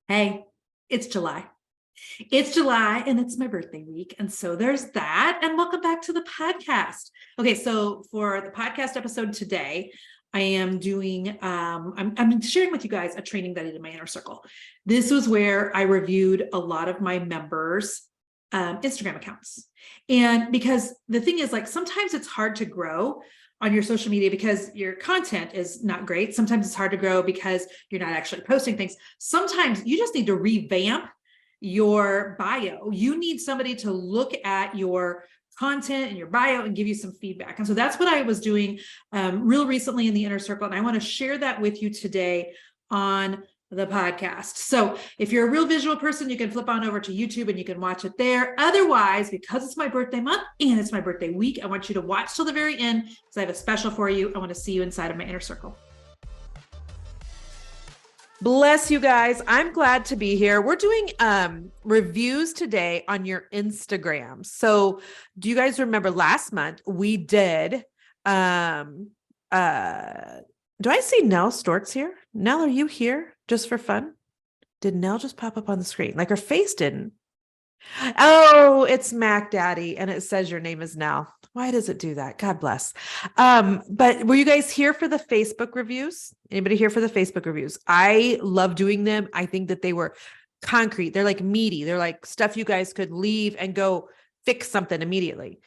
Hey, it's July. It's July and it's my birthday week. And so there's that. And welcome back to the podcast. Okay, so for the podcast episode today, I am doing, I'm sharing with you guys a training that I did in my inner circle. This was where I reviewed a lot of my members' Instagram accounts. And because the thing is, like, sometimes it's hard to grow on your social media because your content is not great. Sometimes it's hard to grow because you're not actually posting things. Sometimes you just need to revamp your bio. You need somebody to look at your content and your bio and give you some feedback. And so that's what I was doing real recently in the inner circle. And I want to share that with you today on the podcast. So if you're a real visual person, you can flip on over to YouTube and you can watch it there. Otherwise, because it's my birthday month and it's my birthday week, I want you to watch till the very end because I have a special for you. I want to see you inside of my inner circle. Bless you guys. I'm glad to be here. We're doing reviews today on your Instagram. So do you guys remember last month we did do I see Nell Stort's here? Nell, are you here just for fun? Did Nell just pop up on the screen? Like her face didn't. Oh, it's Mac Daddy. And it says your name is Nell. Why does it do that? God bless. But were you guys here for the Facebook reviews? Anybody here for the Facebook reviews? I love doing them. I think that they were concrete. They're like meaty. They're like stuff you guys could leave and go fix something immediately.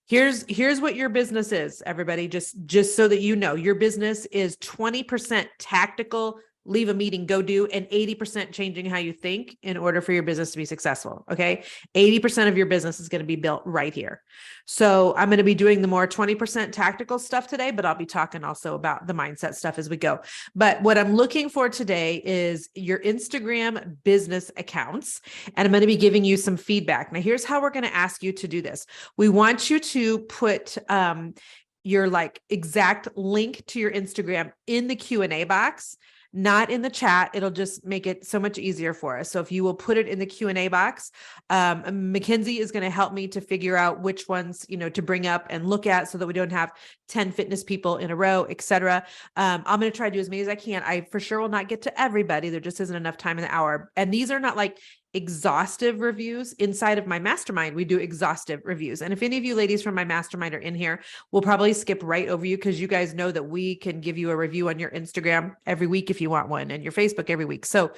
Here's what your business is, everybody. Just so that you know, your business is 20% tactical, leave a meeting, go do, and 80% changing how you think in order for your business to be successful. Okay. 80% of your business is going to be built right here. So I'm going to be doing the more 20% tactical stuff today, but I'll be talking also about the mindset stuff as we go. But what I'm looking for today is your Instagram business accounts. And I'm going to be giving you some feedback. Now, here's how we're going to ask you to do this. We want you to put, your like exact link to your Instagram in the Q&A box, not in the chat. It'll just make it so much easier for us. So if you will put it in the Q&A box, Mackenzie is going to help me to figure out which ones, to bring up and look at so that we don't have 10 fitness people in a row, etc. I'm going to try to do as many as I can. I for sure will not get to everybody. There just isn't enough time in the hour. And these are not like exhaustive reviews. Inside of my mastermind, we do exhaustive reviews. And if any of you ladies from my mastermind are in here, we'll probably skip right over you because you guys know that we can give you a review on your Instagram every week if you want one, and your Facebook every week. So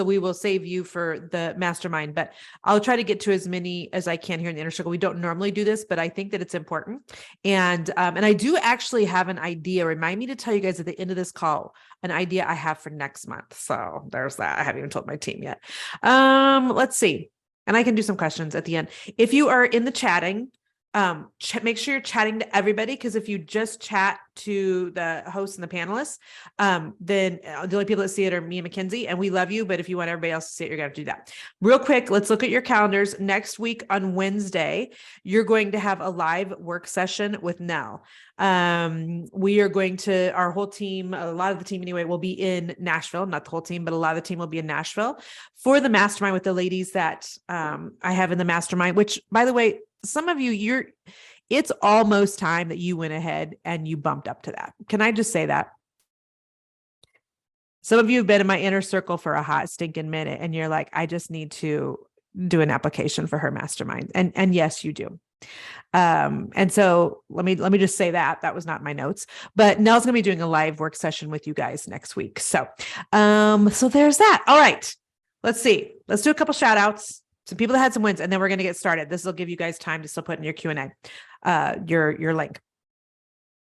we will save you for the mastermind, but I'll try to get to as many as I can here in the inner circle. We don't normally do this, but I think that it's important. And I do actually have an idea. Remind me to tell you guys at the end of this call, an idea I have for next month. So there's that. I haven't even told my team yet. Let's see. And I can do some questions at the end. If you are in the chatting, make sure you're chatting to everybody. Cause if you just chat to the hosts and the panelists, then the only people that see it are me and Mackenzie, and we love you. But if you want everybody else to see it, you're going to have to do that real quick. Let's look at your calendars. Next week on Wednesday, you're going to have a live work session with Nell. We are going to, our whole team, a lot of the team anyway, will be in Nashville, not the whole team, but a lot of the team will be in Nashville for the mastermind with the ladies that, I have in the mastermind, which by the way, some of you, it's almost time that you went ahead and you bumped up to that. Can I just say that? Some of you have been in my inner circle for a hot stinking minute and you're like, I just need to do an application for her mastermind. And yes, you do. And so let me just say that was not my notes, but Nell's going to be doing a live work session with you guys next week. So there's that. All right, let's see. Let's do a couple shout outs. Some people that had some wins, and then we're going to get started. This will give you guys time to still put in your Q&A, your link.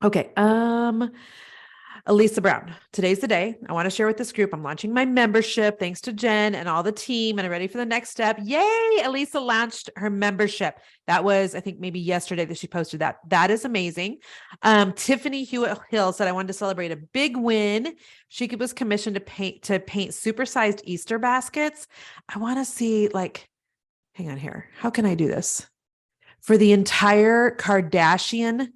Okay. Elisa Brown, today's the day. I want to share with this group. I'm launching my membership. Thanks to Jen and all the team. And I'm ready for the next step. Yay. Elisa launched her membership. That was, I think maybe yesterday that she posted that. That is amazing. Tiffany Hewitt Hill said, I wanted to celebrate a big win. She was commissioned to paint supersized Easter baskets. I want to see hang on here. How can I do this? For the entire Kardashian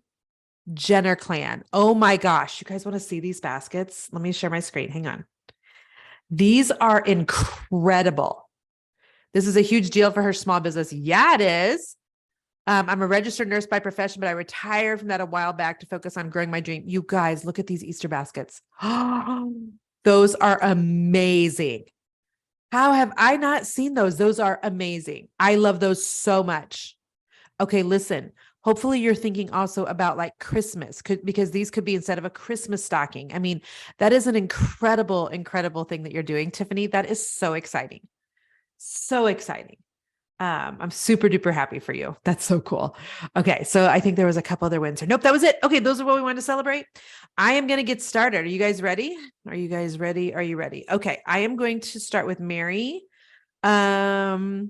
Jenner clan. Oh my gosh. You guys want to see these baskets? Let me share my screen. Hang on. These are incredible. This is a huge deal for her small business. Yeah, it is. I'm a registered nurse by profession, but I retired from that a while back to focus on growing my dream. You guys, look at these Easter baskets. Those are amazing. How have I not seen those? Those are amazing. I love those so much. Okay, listen. Hopefully you're thinking also about like Christmas because these could be instead of a Christmas stocking. I mean, that is an incredible, incredible thing that you're doing, Tiffany. That is so exciting. So exciting. I'm super duper happy for you. That's so cool. Okay. So I think there was a couple other wins here. Nope, that was it. Okay. Those are what we wanted to celebrate. I am going to get started. Are you guys ready? Are you guys ready? Are you ready? Okay. I am going to start with Mary. Okay.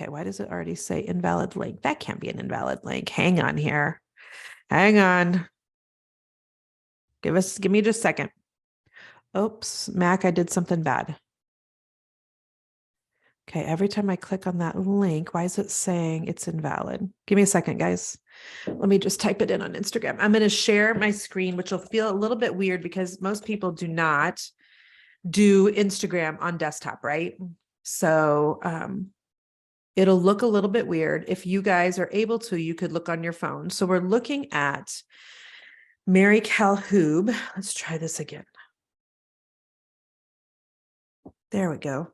Why does it already say invalid link? That can't be an invalid link. Hang on here. Hang on. Give me just a second. Oops, Mac, I did something bad. Okay, every time I click on that link, why is it saying it's invalid? Give me a second, guys. Let me just type it in on Instagram. I'm going to share my screen, which will feel a little bit weird because most people do not do Instagram on desktop, right? So it'll look a little bit weird. If you guys are able to, you could look on your phone. So we're looking at Mary Calhoub. Let's try this again. There we go.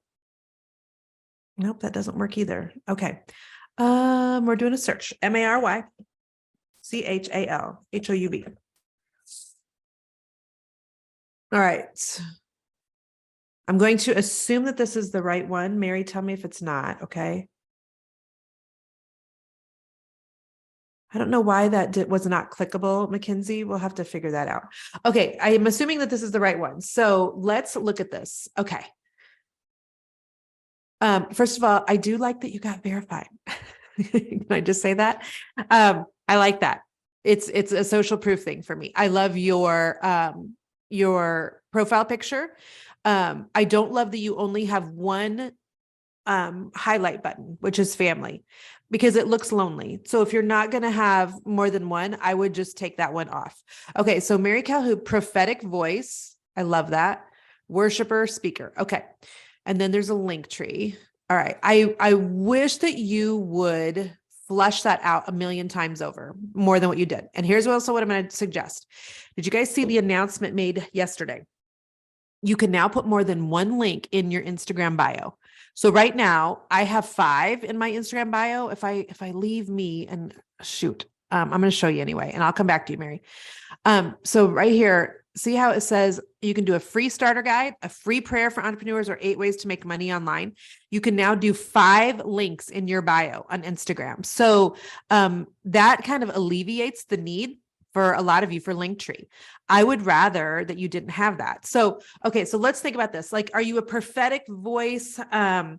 Nope, that doesn't work either. Okay. We're doing a search. MaryChalHoub. All right. I'm going to assume that this is the right one. Mary, tell me if it's not, okay? I don't know why that was not clickable, Mackenzie. We'll have to figure that out. Okay, I am assuming that this is the right one. So let's look at this. Okay. First of all, I do like that you got verified. Can I just say that? I like that. It's a social proof thing for me. I love your profile picture. I don't love that you only have one highlight button, which is family, because it looks lonely. So if you're not going to have more than one, I would just take that one off. Okay. So Mary Calhoub, prophetic voice. I love that. Worshiper, speaker. Okay. And then there's a link tree. All right. I wish that you would flush that out a million times over, more than what you did. And here's also what I'm going to suggest. Did you guys see the announcement made yesterday? You can now put more than one link in your Instagram bio. So right now I have 5 in my Instagram bio. If I leave me and shoot, I'm going to show you anyway, and I'll come back to you, Mary. So right here, see how it says you can do a free starter guide, a free prayer for entrepreneurs, or 8 ways to make money online. You can now do 5 links in your bio on Instagram. So that kind of alleviates the need for a lot of you for Linktree. I would rather that you didn't have that. So, okay. So let's think about this. Like, are you a prophetic voice on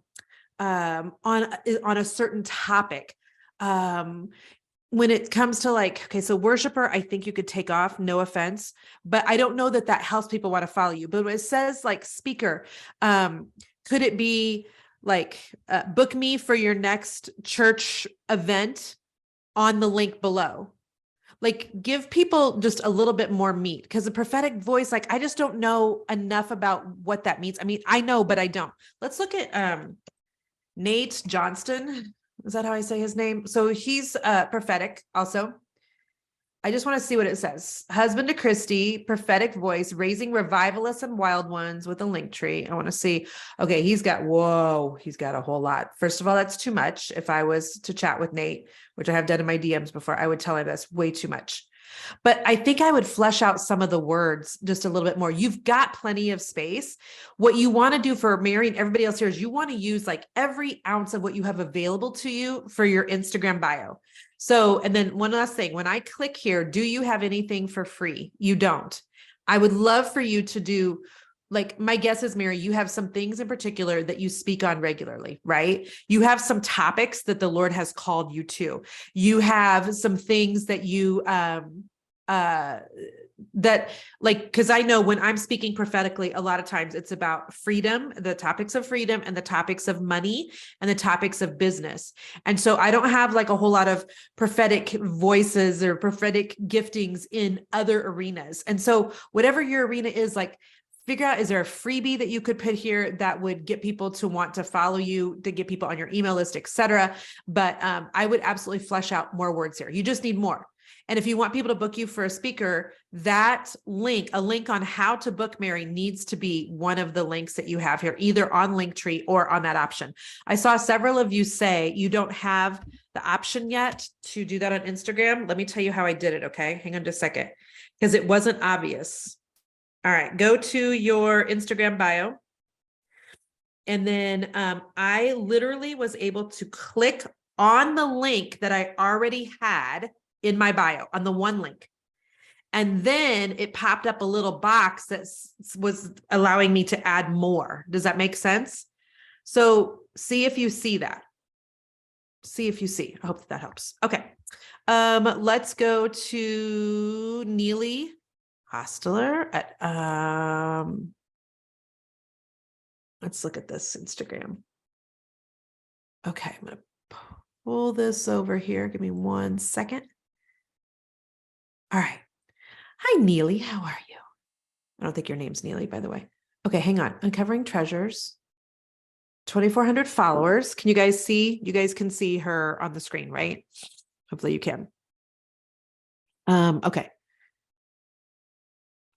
a certain topic? When it comes to like, okay, so worshiper, I think you could take off, no offense, but I don't know that that helps people want to follow you. But when it says like speaker, could it be like book me for your next church event on the link below? Like give people just a little bit more meat, because the prophetic voice, like, I just don't know enough about what that means. I mean, I know, but I don't. Let's look at Nate Johnston. Is that how I say his name? So he's prophetic also. I just want to see what it says. Husband to Christy, prophetic voice, raising revivalists and wild ones with a link tree. I want to see. Okay, he's got a whole lot. First of all, that's too much. If I was to chat with Nate, which I have done in my DMs before, I would tell him that's way too much. But I think I would flesh out some of the words just a little bit more. You've got plenty of space. What you want to do for Mary and everybody else here is you want to use like every ounce of what you have available to you for your Instagram bio. So, and then one last thing, when I click here, do you have anything for free? You don't. I would love for you to do, like, my guess is, Mary, you have some things in particular that you speak on regularly, right? You have some topics that the Lord has called you to. You have some things that you, that like, because I know when I'm speaking prophetically, a lot of times it's about freedom, the topics of freedom and the topics of money and the topics of business. And so I don't have like a whole lot of prophetic voices or prophetic giftings in other arenas. And so whatever your arena is, like, figure out, is there a freebie that you could put here that would get people to want to follow you, to get people on your email list, et cetera. But I would absolutely flesh out more words here. You just need more. And if you want people to book you for a speaker, that link, a link on how to book Mary, needs to be one of the links that you have here, either on Linktree or on that option. I saw several of you say you don't have the option yet to do that on Instagram. Let me tell you how I did it. Okay. Hang on just a second, because it wasn't obvious. All right. Go to your Instagram bio. And then I literally was able to click on the link that I already had in my bio, on the one link. And then it popped up a little box that was allowing me to add more. Does that make sense? So see if you see that. See if you see. I hope that helps. Okay. Let's go to Neely Hostler at let's look at this Instagram. Okay, I'm gonna pull this over here. Give me 1 second. All right. Hi, Neely. How are you? I don't think your name's Neely, by the way. Okay, hang on. Uncovering Treasures. 2,400 followers. Can you guys see? You guys can see her on the screen, right? Hopefully you can. Okay.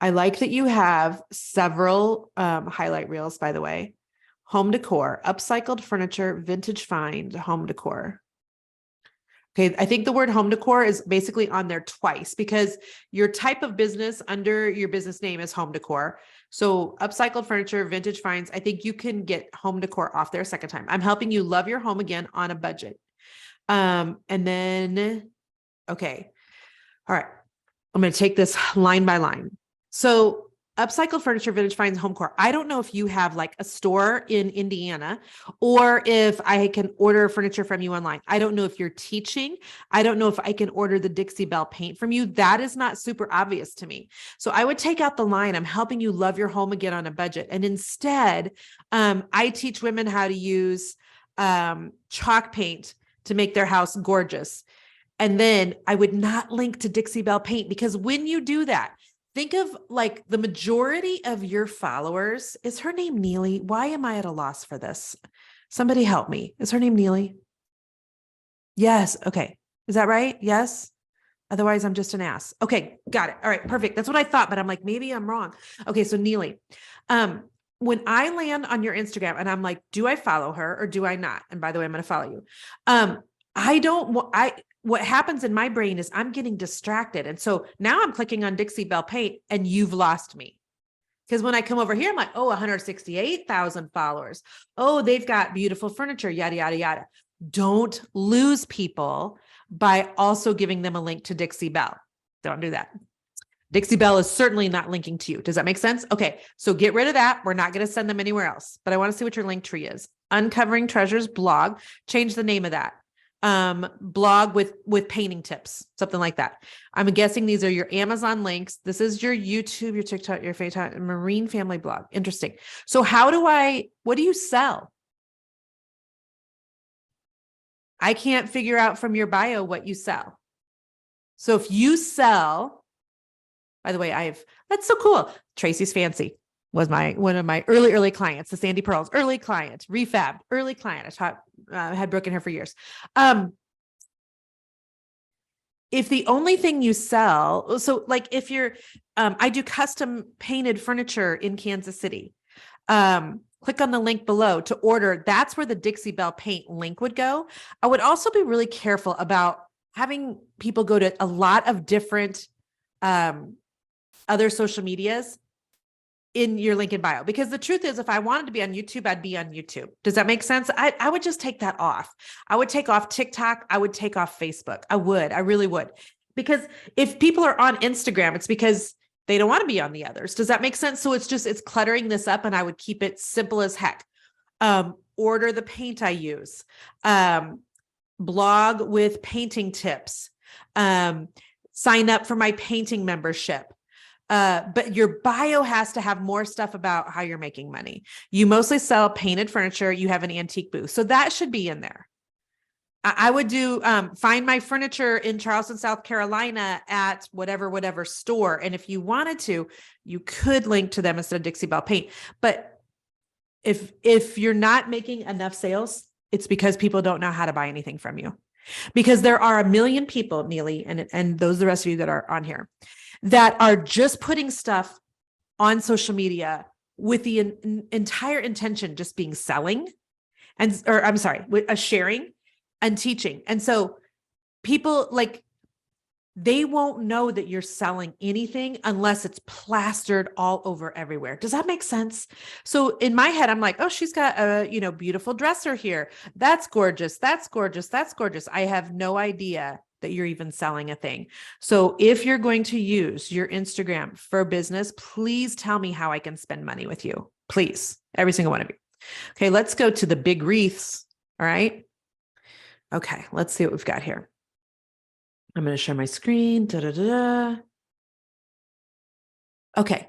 I like that you have several highlight reels, by the way. Home decor, upcycled furniture, vintage find, home decor. Okay, I think the word home decor is basically on there twice because your type of business under your business name is home decor. So upcycled furniture, vintage finds, I think you can get home decor off there a second time. I'm helping you love your home again on a budget. And then, okay. All right. I'm going to take this line by line. So upcycled furniture, vintage finds, home decor. I don't know if you have like a store in Indiana or if I can order furniture from you online. I don't know if you're teaching. I don't know if I can order the Dixie Belle paint from you. That is not super obvious to me. So I would take out the line, I'm helping you love your home again on a budget. And instead, I teach women how to use chalk paint to make their house gorgeous. And then I would not link to Dixie Belle paint, because when you do that, think of like the majority of your followers. Is her name Neely? Why am I at a loss for this? Somebody help me. Is her name Neely? Yes. Okay. Is that right? Yes. Otherwise, I'm just an ass. Okay. Got it. All right. Perfect. That's what I thought, but I'm like, maybe I'm wrong. Okay. So Neely, when I land on your Instagram and I'm like, do I follow her or do I not? And by the way, I'm going to follow you. What happens in my brain is I'm getting distracted. And so now I'm clicking on Dixie Belle paint and you've lost me. Because when I come over here, I'm like, oh, 168,000 followers. Oh, they've got beautiful furniture, yada, yada, yada. Don't lose people by also giving them a link to Dixie Belle. Don't do that. Dixie Belle is certainly not linking to you. Does that make sense? Okay. So get rid of that. We're not going to send them anywhere else, but I want to see what your link tree is. Uncovering Treasures blog. Change the name of that. Blog with painting tips, something like that. I'm guessing these are your Amazon links. This is your YouTube, your TikTok, your Facebook, Marine Family blog. Interesting. So what do you sell? I can't figure out from your bio what you sell. So if you sell, by the way, that's so cool. Tracy's Fancy was one of my early clients, the Sandy Pearls, early client, Refab, early client. I taught, had Brooke in her for years. If the only thing you sell, so like if you're, I do custom painted furniture in Kansas City. Click on the link below to order. That's where the Dixie Belle paint link would go. I would also be really careful about having people go to a lot of different other social medias in your link in bio, because the truth is, if I wanted to be on YouTube, I'd be on YouTube. Does that make sense? I would just take that off. I would take off TikTok. I would take off Facebook. I really would. Because if people are on Instagram, it's because they don't want to be on the others. Does that make sense? So it's cluttering this up, and I would keep it simple as heck. Order the paint I use. Blog with painting tips. Sign up for my painting membership. But your bio has to have more stuff about how you're making money. You mostly sell painted furniture. You have an antique booth. So that should be in there. I would do, find my furniture in Charleston, South Carolina at whatever store. And if you wanted to, you could link to them instead of Dixie Belle paint. But if you're not making enough sales, it's because people don't know how to buy anything from you. because there are a million people, Neely, and those are the rest of you that are on here, that are just putting stuff on social media with the entire intention just being selling or I'm sorry, with a sharing and teaching. And so people like, they won't know that you're selling anything unless it's plastered all over everywhere. Does that make sense? So in my head, I'm like, oh, she's got a, beautiful dresser here. That's gorgeous. That's gorgeous. That's gorgeous. I have no idea that you're even selling a thing. So if you're going to use your Instagram for business, please tell me how I can spend money with you. Please, every single one of you. Okay, let's go to the big wreaths. All right. Okay, let's see what we've got here. I'm going to share my screen. Okay.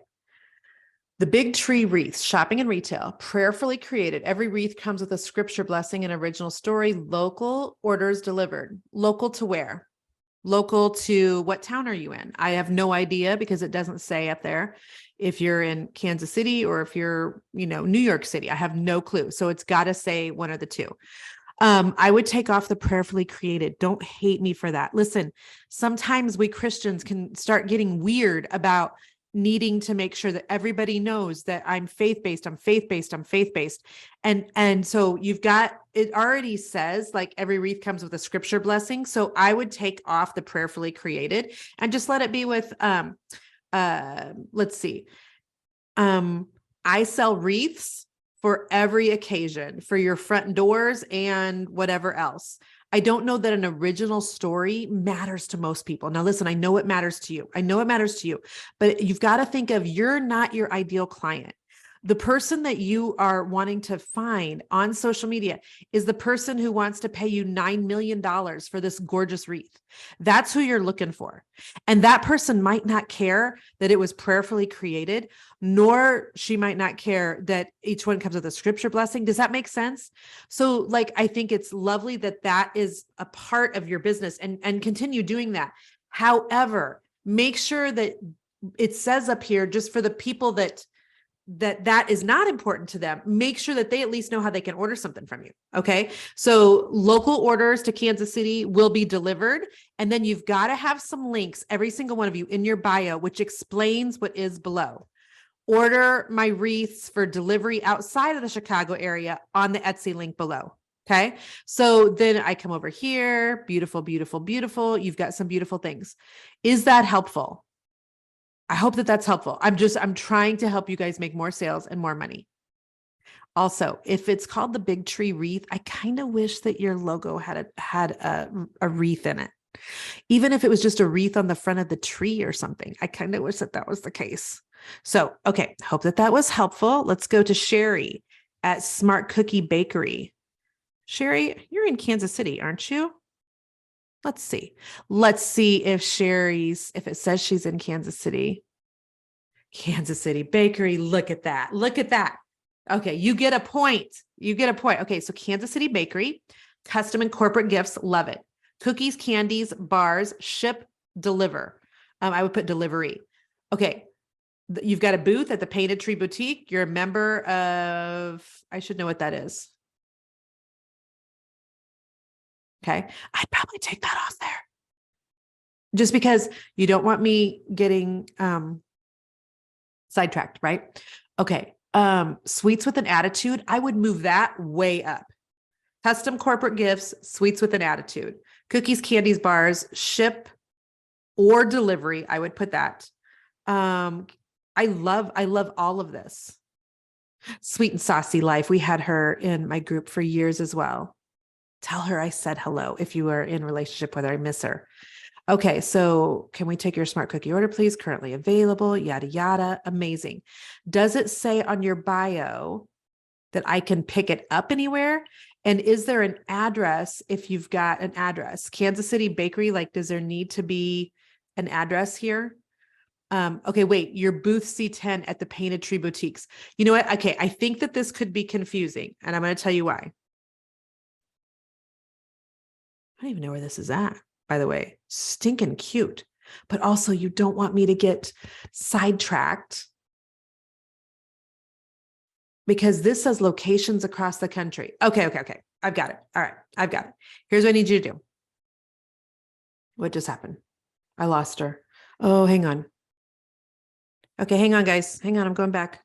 The big tree wreaths, shopping and retail, prayerfully created. Every wreath comes with a scripture blessing and original story. Local orders delivered. Local to where? Local to what town are you in? I have no idea because it doesn't say up there if you're in Kansas City or if you're, New York City. I have no clue. So it's got to say one of the two. I would take off the prayerfully created. Don't hate me for that. Listen, sometimes we Christians can start getting weird about needing to make sure that everybody knows that I'm faith-based, I'm faith-based, I'm faith-based. And so you've got, it already says like every wreath comes with a scripture blessing. So I would take off the prayerfully created and just let it be with, let's see. I sell wreaths for every occasion, for your front doors and whatever else. I don't know that an original story matters to most people. Now, listen, I know it matters to you. I know it matters to you, but you've got to think of, you're not your ideal client. The person that you are wanting to find on social media is the person who wants to pay you $9 million for this gorgeous wreath. That's who you're looking for. And that person might not care that it was prayerfully created, nor she might not care that each one comes with a scripture blessing. Does that make sense? So like, I think it's lovely that that is a part of your business and continue doing that. However, make sure that it says up here, just for the people that is not important to them, make sure that they at least know how they can order something from you. Okay. So local orders to Kansas City will be delivered. And then you've got to have some links, every single one of you, in your bio, which explains what is below. Order my wreaths for delivery outside of the Chicago area on the Etsy link below. Okay. So then I come over here. Beautiful, beautiful, beautiful. You've got some beautiful things. Is that helpful? I hope that that's helpful. I'm trying to help you guys make more sales and more money. Also, if it's called the big tree wreath, I kind of wish that your logo had a wreath in it. Even if it was just a wreath on the front of the tree or something, I kind of wish that was the case. So, okay. Hope that was helpful. Let's go to Sherry at Smart Cookie Bakery. Sherry, you're in Kansas City, aren't you? Let's see. Let's see if if it says she's in Kansas City. Kansas City Bakery. Look at that. Look at that. Okay. You get a point. You get a point. Okay. So Kansas City Bakery, custom and corporate gifts. Love it. Cookies, candies, bars, ship, deliver. I would put delivery. Okay. You've got a booth at the Painted Tree Boutique. You're a member of, I should know what that is. Okay. I'd probably take that off there just because you don't want me getting sidetracked, right? Okay. Sweets with an attitude. I would move that way up. Custom corporate gifts, sweets with an attitude, cookies, candies, bars, ship or delivery. I would put that. I love all of this. Sweet and Saucy Life. We had her in my group for years as well. Tell her I said hello if you are in relationship with her. I miss her. Okay, so can we take your smart cookie order, please? Currently available, yada, yada. Amazing. Does it say on your bio that I can pick it up anywhere? And is there an address if you've got an address? Kansas City Bakery, like, does there need to be an address here? Okay, wait, your booth C10 at the Painted Tree Boutiques. You know what? Okay, I think that this could be confusing, and I'm going to tell you why. I don't even know where this is at, by the way. Stinking cute. But also, you don't want me to get sidetracked because this says locations across the country. Okay. I've got it. All right. I've got it. Here's what I need you to do. What just happened? I lost her. Oh, hang on. Okay, hang on, guys. Hang on. I'm going back.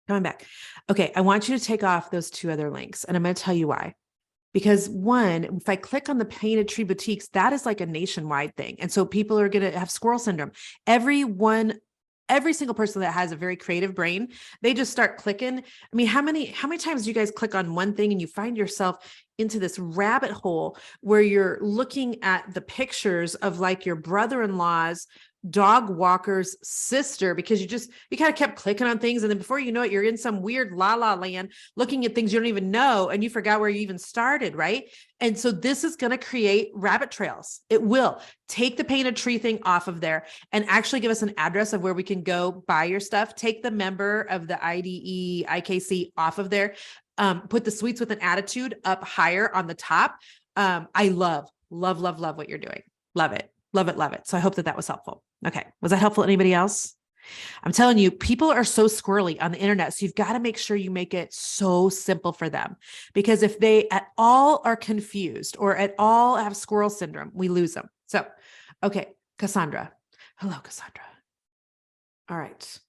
Coming back. Okay, I want you to take off those two other links, and I'm going to tell you why. Because one, if I click on the Painted Tree Boutiques, that is like a nationwide thing. And so people are going to have squirrel syndrome. Every single person that has a very creative brain, they just start clicking. I mean, how many times do you guys click on one thing and you find yourself into this rabbit hole where you're looking at the pictures of like your brother-in-law's dog walker's sister, because you kind of kept clicking on things. And then before you know it, you're in some weird la land looking at things you don't even know. And you forgot where you even started. Right. And so this is going to create rabbit trails. It will. Take the Painted Tree thing off of there and actually give us an address of where we can go buy your stuff. Take the member of the IDE, IKC off of there. Put the Sweets with an Attitude up higher on the top. I love what you're doing. Love it. Love it. So I hope that was helpful. Okay. Was that helpful to anybody else? I'm telling you, people are so squirrely on the internet. So you've got to make sure you make it so simple for them, because if they at all are confused or at all have squirrel syndrome, we lose them. So, okay. Cassandra. Hello, Cassandra. All right.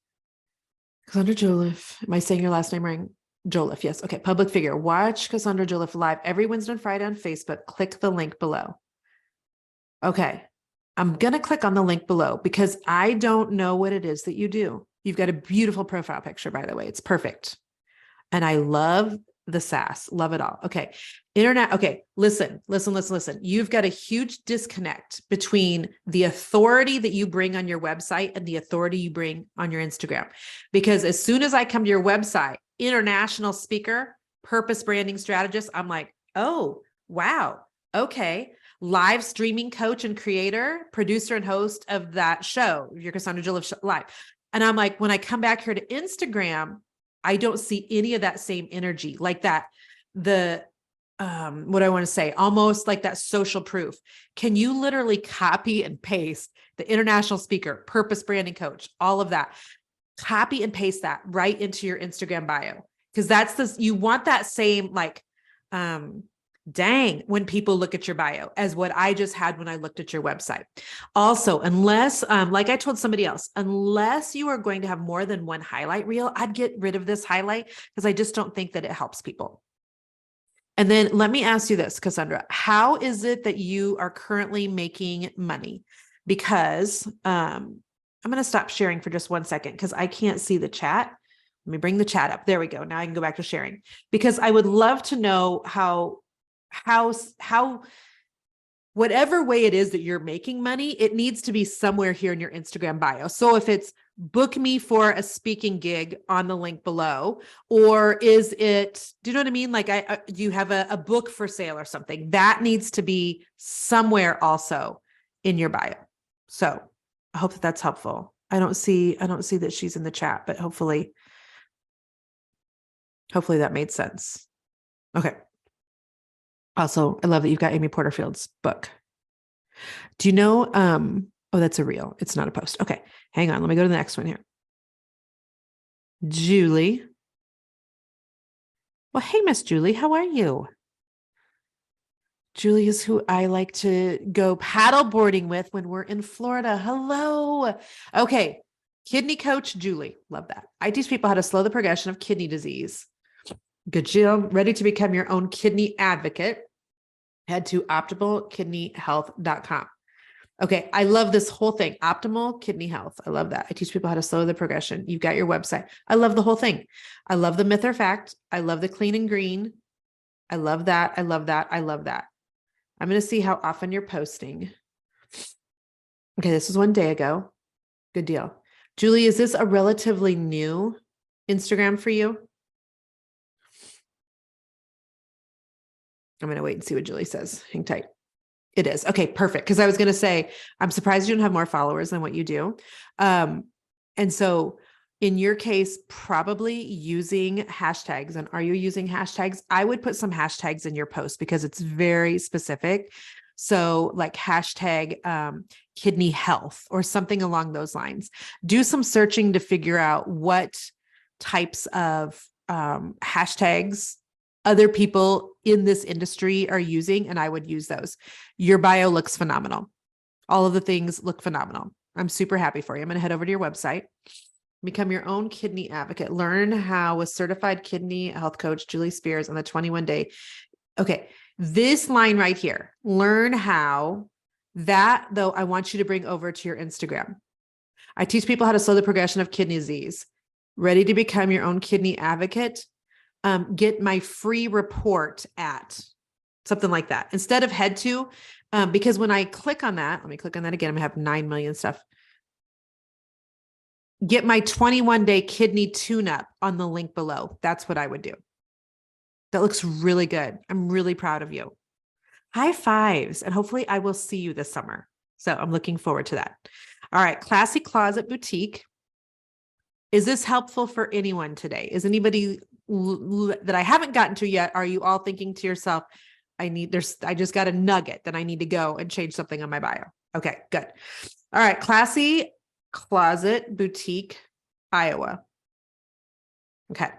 Cassandra Joliffe. Am I saying your last name right? Joliffe. Yes. Okay. Public figure. Watch Cassandra Joliffe live every Wednesday and Friday on Facebook. Click the link below. Okay. I'm going to click on the link below because I don't know what it is that you do. You've got a beautiful profile picture, by the way. It's perfect. And I love the sass. Love it all. Okay. Internet. Okay. Listen. You've got a huge disconnect between the authority that you bring on your website and the authority you bring on your Instagram. Because as soon as I come to your website, international speaker, purpose branding strategist, I'm like, oh, wow. Okay. Live streaming coach and creator, producer and host of that show, your Cassandra Joliffe Live. And I'm like, when I come back here to Instagram, I don't see any of that same energy like that. What I want to say, almost like that social proof. Can you literally copy and paste the international speaker, purpose branding coach, all of that, copy and paste that right into your Instagram bio? Because you want that same dang when people look at your bio as what I just had when I looked at your website. Also, unless, like I told somebody else, unless you are going to have more than one highlight reel, I'd get rid of this highlight because I just don't think that it helps people. And then let me ask you this, Cassandra, how is it that you are currently making money? Because I'm going to stop sharing for just 1 second because I can't see the chat. Let me bring the chat up. There we go. Now I can go back to sharing because I would love to know how whatever way it is that you're making money, it needs to be somewhere here in your Instagram bio. So if it's book me for a speaking gig on the link below, or is it, do you know what I mean? Like do you have a book for sale or something that needs to be somewhere also in your bio. So I hope that that's helpful. I don't see that she's in the chat, but hopefully that made sense. Okay. Also, I love that you've got Amy Porterfield's book. Do you know, oh, that's a reel. It's not a post. Okay. Hang on. Let me go to the next one here. Julie. Well, hey, Miss Julie, how are you? Julie is who I like to go paddle boarding with when we're in Florida. Hello. Okay. Kidney coach, Julie. Love that. I teach people how to slow the progression of kidney disease. Good job. Ready to become your own kidney advocate. Head to optimalkidneyhealth.com. Okay. I love this whole thing. Optimal kidney health. I love that. I teach people how to slow the progression. You've got your website. I love the whole thing. I love the myth or fact. I love the clean and green. I love that. I love that. I love that. I'm going to see how often you're posting. Okay. This was 1 day ago. Good deal. Julie, is this a relatively new Instagram for you? I'm going to wait and see what Julie says. Hang tight. It is. Okay, perfect. Because I was going to say, I'm surprised you don't have more followers than what you do. And so in your case, probably using hashtags. And are you using hashtags? I would put some hashtags in your post because it's very specific. So like hashtag kidney health or something along those lines. Do some searching to figure out what types of hashtags other people in this industry are using, and I would use those. Your bio looks phenomenal. All of the things look phenomenal. I'm super happy for you. I'm going to head over to your website. Become your own kidney advocate. Learn how with certified kidney health coach Julie Spears on the 21-day. Okay, this line right here. Learn how. That, though, I want you to bring over to your Instagram. I teach people how to slow the progression of kidney disease. Ready to become your own kidney advocate? Get my free report at something like that. Instead of head to, because when I click on that, let me click on that again. I'm gonna have 9 million stuff. Get my 21-day kidney tune-up on the link below. That's what I would do. That looks really good. I'm really proud of you. High fives. And hopefully I will see you this summer. So I'm looking forward to that. All right. Classy Closet Boutique. Is this helpful for anyone today? Is anybody that I haven't gotten to yet? Are you all thinking to yourself, I just got a nugget that I need to go and change something on my bio? Okay, good. All right. Classy Closet Boutique, Iowa. Okay.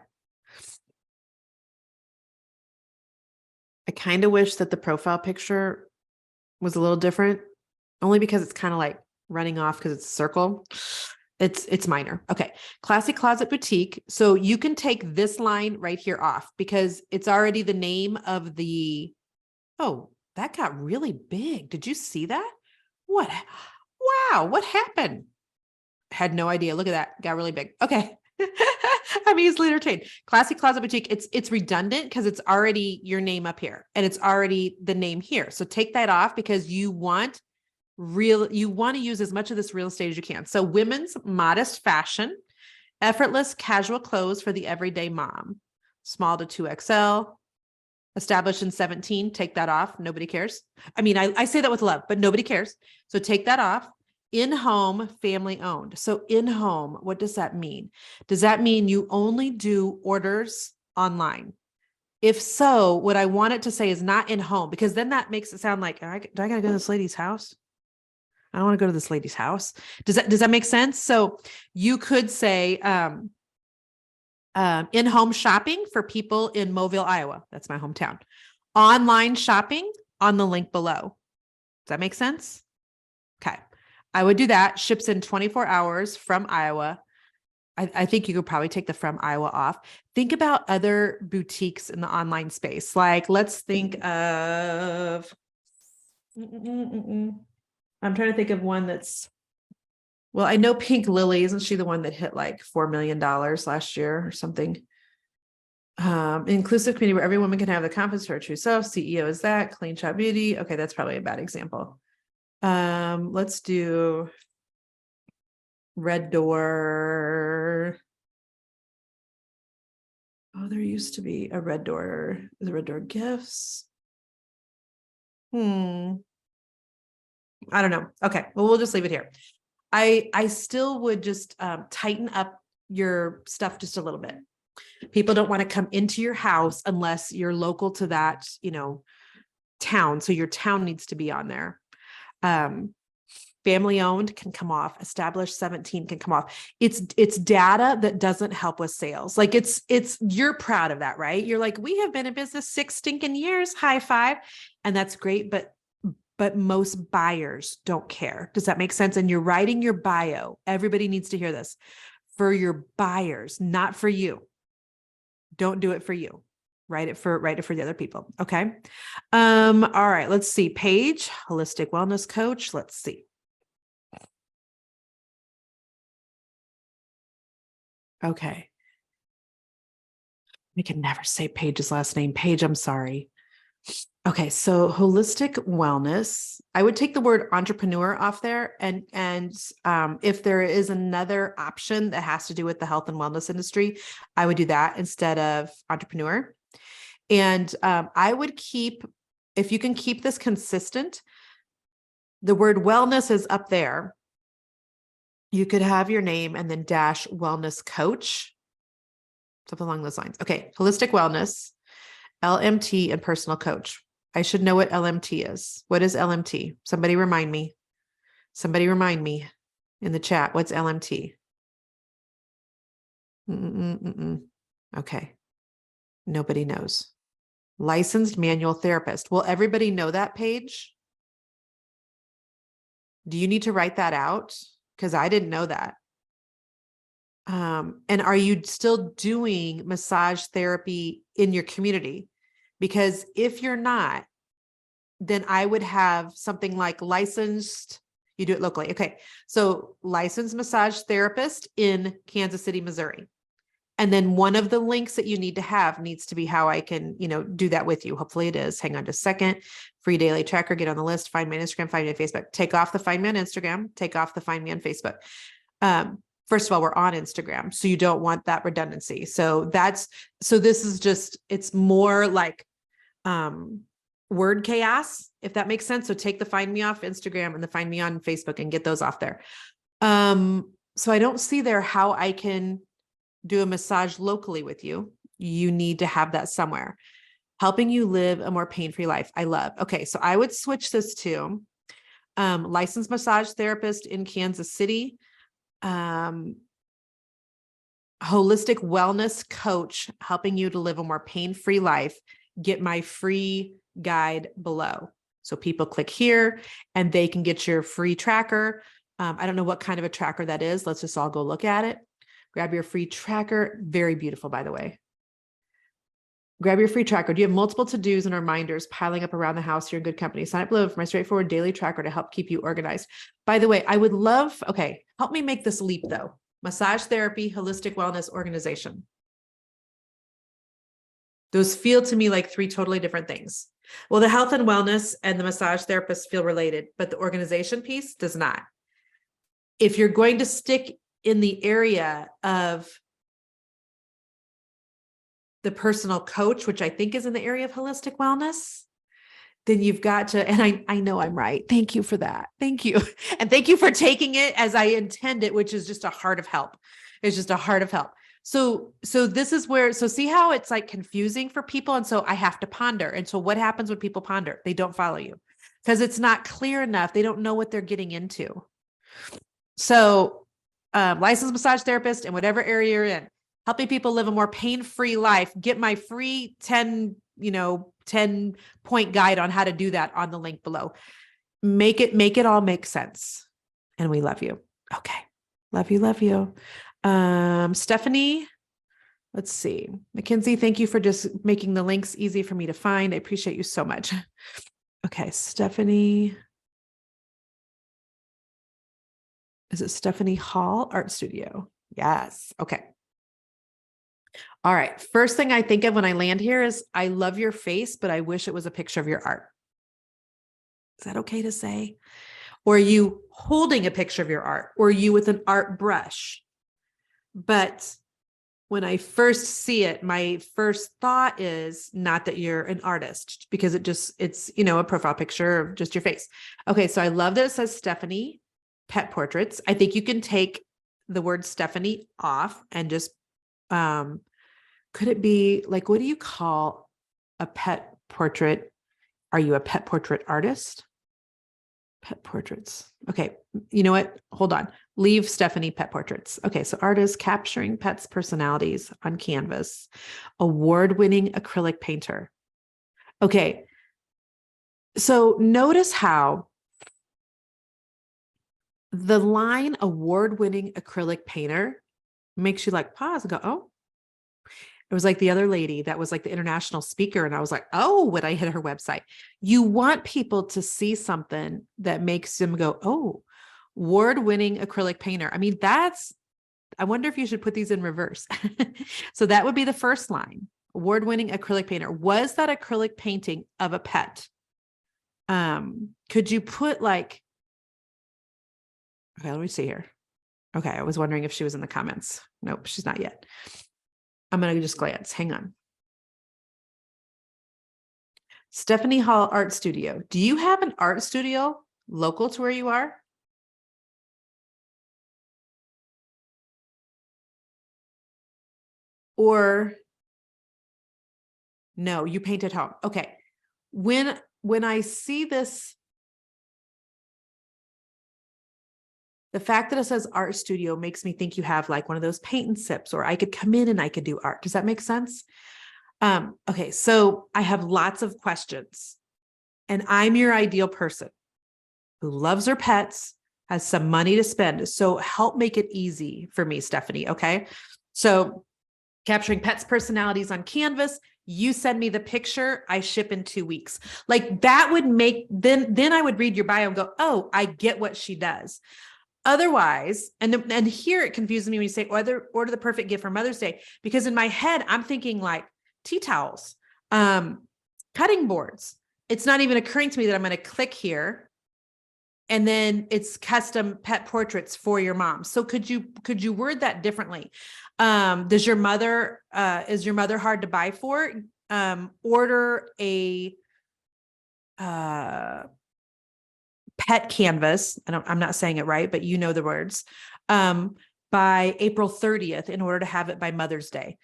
I kind of wish that the profile picture was a little different, only because it's kind of like running off because it's a circle. It's minor. Okay. Classy Closet Boutique. So you can take this line right here off because it's already the name of the, oh, that got really big. Did you see that? What? Wow. What happened? Had no idea. Look at that. Got really big. Okay. I'm easily entertained. Classy Closet Boutique. It's redundant because it's already your name up here and it's already the name here. So take that off because you want to use as much of this real estate as you can. So women's modest fashion, effortless casual clothes for the everyday mom, small to 2XL, established in 17. Take that off. Nobody cares. I mean, I say that with love, but nobody cares. So take that off. In-home, family owned. So in-home, what does that mean? Does that mean you only do orders online? If so, what I want it to say is not in-home, because then that makes it sound like, do I got to go to this lady's house? I don't want to go to this lady's house. Does that make sense? So you could say in-home shopping for people in Mobile, Iowa. That's my hometown. Online shopping on the link below. Does that make sense? Okay. I would do that. Ships in 24 hours from Iowa. I think you could probably take the from Iowa off. Think about other boutiques in the online space. Like, let's think of, I'm trying to think of one that's, well, I know Pink Lily, isn't she the one that hit like $4 million last year or something? Inclusive community where every woman can have the confidence for her true self. CEO is that. Clean Shop Beauty. Okay, that's probably a bad example. Let's do Red Door. Oh, there used to be a Red Door. The Red Door Gifts. I don't know. Okay, well, we'll just leave it here. I still would just tighten up your stuff just a little bit. People don't want to come into your house unless you're local to that, town. So your town needs to be on there. Family owned can come off. Established 17 can come off. It's data that doesn't help with sales. Like you're proud of that, right? You're like, we have been in business 6 stinking years, high five. And that's great. But most buyers don't care. Does that make sense? And you're writing your bio. Everybody needs to hear this for your buyers, not for you. Don't do it for you. Write it for the other people. Okay. All right. Let's see. Page, holistic wellness coach. Let's see. Okay. I can never say Paige's last name. Paige, I'm sorry. Okay. So holistic wellness, I would take the word entrepreneur off there. And if there is another option that has to do with the health and wellness industry, I would do that instead of entrepreneur. And I would keep, if you can keep this consistent, the word wellness is up there. You could have your name and then dash wellness coach, something along those lines. Okay. Holistic wellness, LMT, and personal coach. I should know what LMT is. What is LMT? Somebody remind me. Somebody remind me in the chat. What's LMT? Okay. Nobody knows. Licensed manual therapist. Will everybody know that page? Do you need to write that out? Because I didn't know that. And are you still doing massage therapy in your community? Because if you're not, then I would have something like licensed, you do it locally. Okay. So licensed massage therapist in Kansas City, Missouri. And then one of the links that you need to have needs to be how I can, do that with you. Hopefully it is. Hang on just a second. Free daily tracker, get on the list, find me on Instagram, find me on Facebook. Take off the find me on Instagram, take off the find me on Facebook. First of all, we're on Instagram, so you don't want that redundancy. So this is just, it's more like word chaos, if that makes sense. So take the find me off Instagram and the find me on Facebook and get those off there. So I don't see there how I can do a massage locally with you. You need to have that somewhere. Helping you live a more pain-free life. I love. Okay. So I would switch this to licensed massage therapist in Kansas City, holistic wellness coach, helping you to live a more pain-free life. Get my free guide below. So people click here and they can get your free tracker. I don't know what kind of a tracker that is. Let's just all go look at it. Grab your free tracker. Very beautiful, by the way. Grab your free tracker. Do you have multiple to-dos and reminders piling up around the house? You're in good company. Sign up below for my straightforward daily tracker to help keep you organized. By the way, I would love, okay, help me make this leap though. Massage therapy, holistic wellness organization. Those feel to me like three totally different things. Well, the health and wellness and the massage therapist feel related, but the organization piece does not. If you're going to stick in the area of the personal coach, which I think is in the area of holistic wellness, then you've got to, and I know I'm right. Thank you for that. Thank you. And thank you for taking it as I intend it, which is just a heart of help. It's just a heart of help. So this is where, so see how it's like confusing for people. And so I have to ponder. And so what happens when people ponder? They don't follow you because it's not clear enough. They don't know what they're getting into. So licensed massage therapist in whatever area you're in, helping people live a more pain-free life. Get my free 10 point guide on how to do that on the link below. Make it all make sense. And we love you. Okay. Love you. Stephanie, let's see. Mackenzie, thank you for just making the links easy for me to find. I appreciate you so much. Okay. Stephanie. Is it Stephanie Hall Art Studio? Yes. Okay. All right. First thing I think of when I land here is I love your face, but I wish it was a picture of your art. Is that okay to say? Or are you holding a picture of your art? Or are you with an art brush? But when I first see it, my first thought is not that you're an artist because it's, a profile picture of just your face. Okay. So I love that it says Stephanie Pet Portraits. I think you can take the word Stephanie off and just, could it be like, what do you call a pet portrait? Are you a pet portrait artist? Pet portraits. Okay. You know what? Hold on. Leave Stephanie Pet Portraits. Okay. So artist capturing pets' personalities on canvas, award-winning acrylic painter. Okay. So notice how the line award-winning acrylic painter makes you like pause and go, oh, it was like the other lady that was like the international speaker. And I was like, oh, when I hit her website, you want people to see something that makes them go, oh, award-winning acrylic painter. I mean, I wonder if you should put these in reverse. So that would be the first line, award-winning acrylic painter. Was that acrylic painting of a pet? Could you put like, okay, let me see here. Okay. I was wondering if she was in the comments. Nope, she's not yet. I'm going to just glance. Hang on. Stephanie Hall Art Studio. Do you have an art studio local to where you are? Or no, you paint at home. Okay. When I see this, the fact that it says art studio makes me think you have like one of those paint and sips, or I could come in and I could do art. Does that make sense? Okay, so I have lots of questions, and I'm your ideal person who loves her pets, has some money to spend. So help make it easy for me, Stephanie. Okay. So capturing pets' personalities on canvas. You send me the picture, I ship in 2 weeks. Like that would make, then I would read your bio and go, oh, I get what she does. Otherwise, and here it confuses me when you say order the perfect gift for Mother's Day, because in my head, I'm thinking like tea towels, cutting boards. It's not even occurring to me that I'm going to click here and then it's custom pet portraits for your mom. So could you word that differently? Is your mother hard to buy for? Order a pet canvas. I'm not saying it right, but you know the words, by April 30th in order to have it by Mother's Day.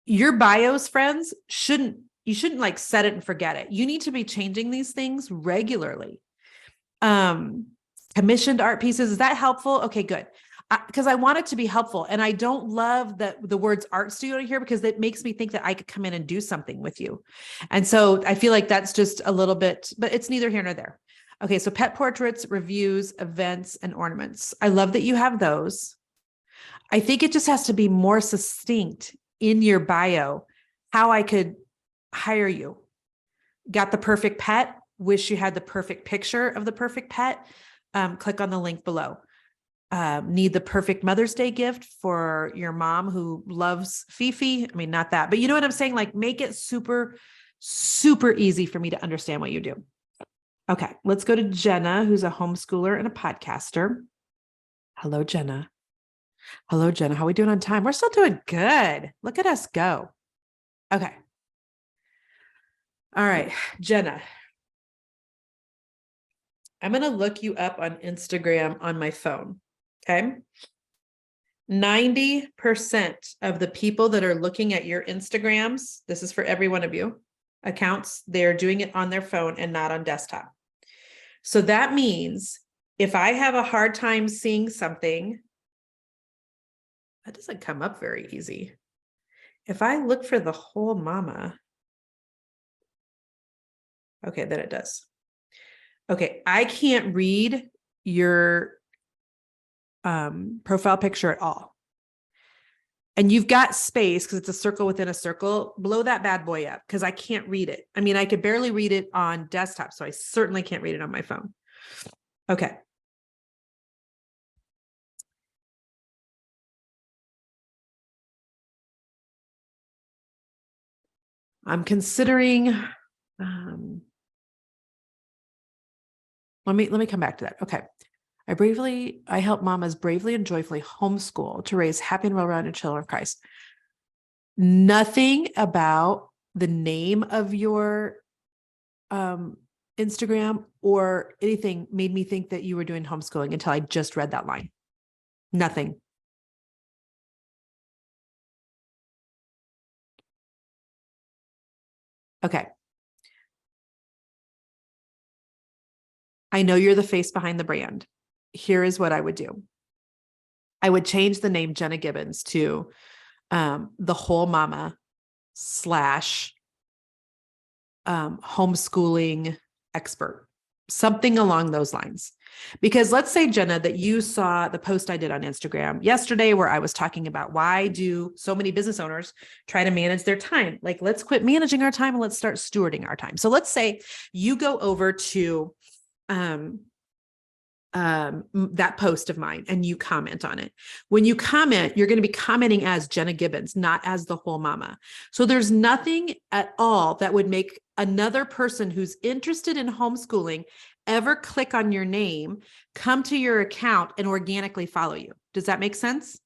Your bios, friends, you shouldn't like set it and forget it. You need to be changing these things regularly. Commissioned art pieces. Is that helpful? Okay, good. Because I want it to be helpful. And I don't love the words art studio here because it makes me think that I could come in and do something with you. And so I feel like that's just a little bit, but it's neither here nor there. Okay, so pet portraits, reviews, events, and ornaments. I love that you have those. I think it just has to be more succinct in your bio, how I could hire you. Got the perfect pet? Wish you had the perfect picture of the perfect pet? Click on the link below. Need the perfect Mother's Day gift for your mom who loves Fifi? I mean, not that, but you know what I'm saying? Like make it super, super easy for me to understand what you do. Okay, let's go to Jenna, who's a homeschooler and a podcaster. Hello, Jenna. Hello, Jenna. How are we doing on time? We're still doing good. Look at us go. Okay. All right, Jenna. I'm going to look you up on Instagram on my phone. Okay. 90% of the people that are looking at your Instagrams, this is for every one of you, accounts, they're doing it on their phone and not on desktop. So that means if I have a hard time seeing something, that doesn't come up very easy. If I look for the whole mama, okay, then it does. Okay, I can't read your profile picture at all. And you've got space because it's a circle within a circle. Blow that bad boy up because I can't read it. I mean, I could barely read it on desktop, so I certainly can't read it on my phone. Okay. I'm considering, let me come back to that. Okay. I help mamas bravely and joyfully homeschool to raise happy and well-rounded children of Christ. Nothing about the name of your Instagram or anything made me think that you were doing homeschooling until I just read that line. Nothing. Okay. I know you're the face behind the brand. Here is what I would do. I would change the name Jenna Gibbons to the whole mama / homeschooling expert, something along those lines. Because let's say, Jenna, that you saw the post I did on Instagram yesterday where I was talking about why do so many business owners try to manage their time? Like, let's quit managing our time and let's start stewarding our time. So let's say you go over to that post of mine and you comment on it. When you comment, you're going to be commenting as Jenna Gibbons, not as the whole mama. So there's nothing at all that would make another person who's interested in homeschooling ever click on your name, come to your account and organically follow you. Does that make sense?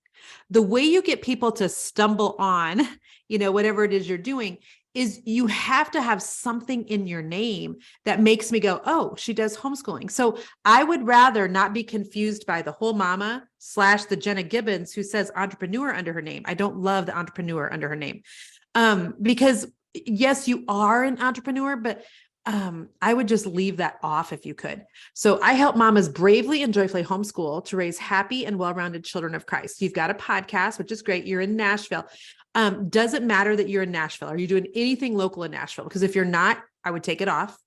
The way you get people to stumble on, whatever it is you're doing is you have to have something in your name that makes me go, oh, she does homeschooling. So I would rather not be confused by the whole mama / the Jenna Gibbons who says entrepreneur under her name. I don't love the entrepreneur under her name. Because yes, you are an entrepreneur, but I would just leave that off if you could. So I help mamas bravely and joyfully homeschool to raise happy and well-rounded children of Christ. You've got a podcast, which is great. You're in Nashville. Does it matter that you're in Nashville? Are you doing anything local in Nashville? Because if you're not, I would take it off.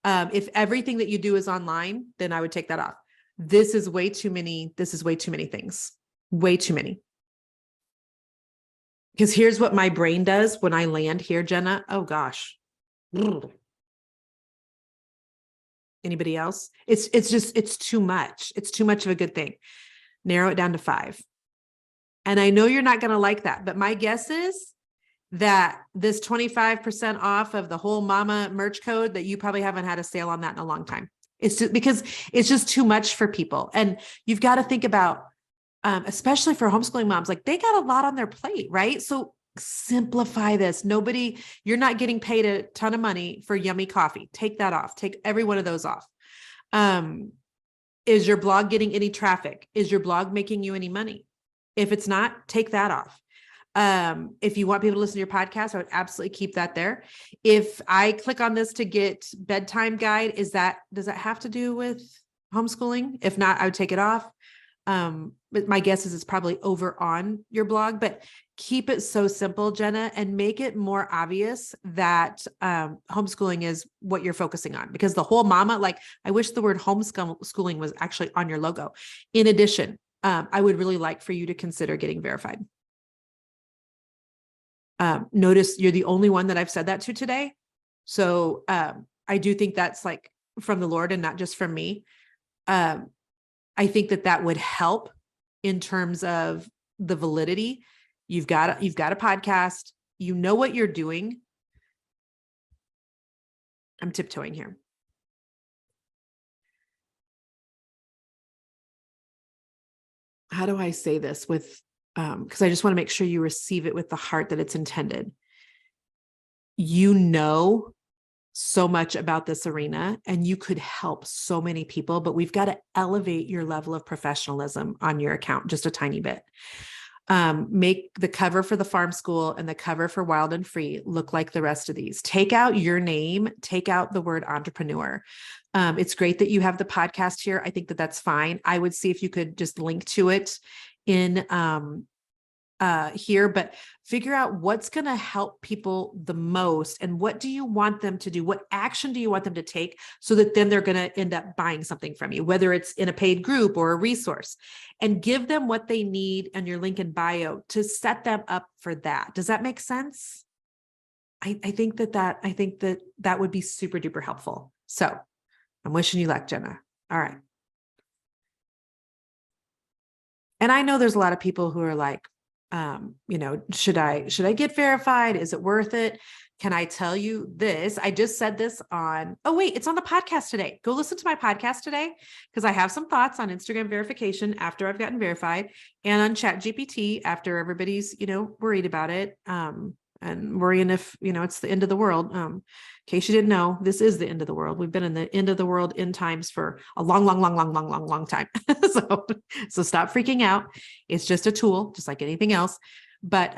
If everything that you do is online, then I would take that off. This is way too many. This is way too many things. Way too many. Because here's what my brain does when I land here, Jenna. Oh gosh. Anybody else? It's too much. It's too much of a good thing. Narrow it down to 5. And I know you're not going to like that, but my guess is that this 25% off of the whole mama merch code, that you probably haven't had a sale on that in a long time. It's just because it's just too much for people. And you've got to think about, especially for homeschooling moms, like they got a lot on their plate, right? So simplify this. You're not getting paid a ton of money for yummy coffee. Take that off. Take every one of those off. Is your blog getting any traffic? Is your blog making you any money? If it's not, take that off. If you want people to listen to your podcast, I would absolutely keep that there. If I click on this to get bedtime guide, does that have to do with homeschooling? If not, I would take it off. But my guess is it's probably over on your blog, but keep it so simple, Jenna, and make it more obvious that homeschooling is what you're focusing on, because the whole mama, like I wish the word homeschooling was actually on your logo. In addition, I would really like for you to consider getting verified. Notice you're the only one that I've said that to today. So I do think that's like from the Lord and not just from me. I think that would help in terms of the validity. You've got a podcast, you know what you're doing. I'm tiptoeing here. How do I say this with, because I just want to make sure you receive it with the heart that it's intended. You know so much about this arena and you could help so many people, but we've got to elevate your level of professionalism on your account just a tiny bit. Make the cover for the farm school and the cover for Wild and Free look like the rest of these. Take out your name, take out the word entrepreneur. It's great that you have the podcast here. I think that that's fine. I would see if you could just link to it in here, but figure out what's going to help people the most and what do you want them to do? What action do you want them to take so that then they're going to end up buying something from you, whether it's in a paid group or a resource, and give them what they need on your link in bio to set them up for that. Does that make sense? I think that would be super duper helpful. So I'm wishing you luck, Jenna. All right. And I know there's a lot of people who are like, should I get verified? Is it worth it? Can I tell you this? I just said this it's on the podcast today. Go listen to my podcast today, because I have some thoughts on Instagram verification after I've gotten verified, and on ChatGPT after everybody's, worried about it. And worrying if, it's the end of the world. In case you didn't know, this is the end of the world. We've been in the end of the world end times for a long time. So stop freaking out. It's just a tool, just like anything else. But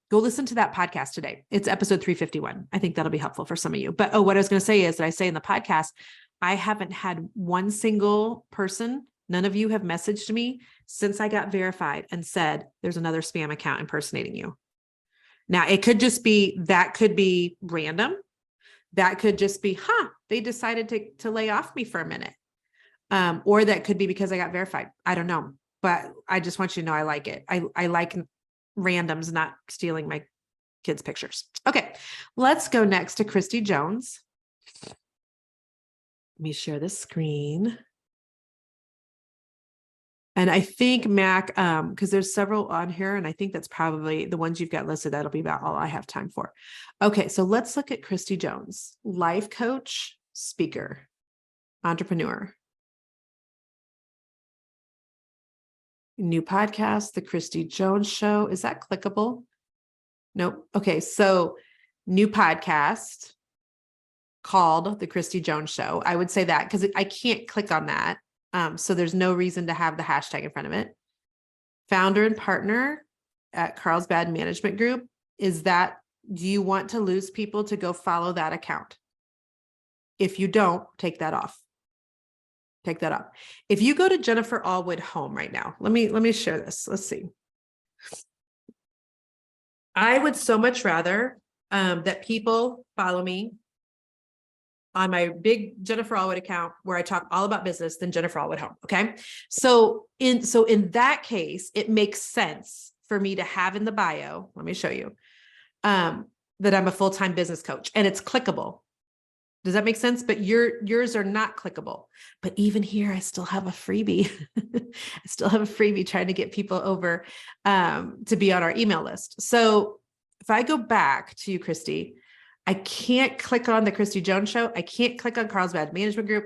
go listen to that podcast today. It's episode 351. I think that'll be helpful for some of you. But what I was going to say is that I say in the podcast, I haven't had one single person, none of you have messaged me since I got verified and said, there's another spam account impersonating you. Now, it could just be, that could be random. That could just be, they decided to lay off me for a minute. Or that could be because I got verified. I don't know, but I just want you to know I like it. I like randoms not stealing my kids' pictures. Okay, let's go next to Christy Jones. Let me share this screen. And I think Mac, because there's several on here, and I think that's probably the ones you've got listed. That'll be about all I have time for. Okay, so let's look at Christy Jones, life coach, speaker, entrepreneur. New podcast, The Christy Jones Show. Is that clickable? Nope. Okay, so new podcast called The Christy Jones Show. I would say that because I can't click on that. So there's no reason to have the hashtag in front of it. Founder and partner at Carlsbad Management Group. Do you want to lose people to go follow that account? If you don't, take that off. Take that off. If you go to Jennifer Allwood home right now, let me share this. Let's see. I would so much rather that people follow me on my big Jennifer Allwood account where I talk all about business than Jennifer Allwood home. Okay. So in that case, it makes sense for me to have in the bio, let me show you, that I'm a full-time business coach and it's clickable. Does that make sense? But yours are not clickable. But even here, I still have a freebie. I still have a freebie trying to get people over to be on our email list. So if I go back to you, Christy, I can't click on the Christy Jones show. I can't click on Carlsbad Management Group.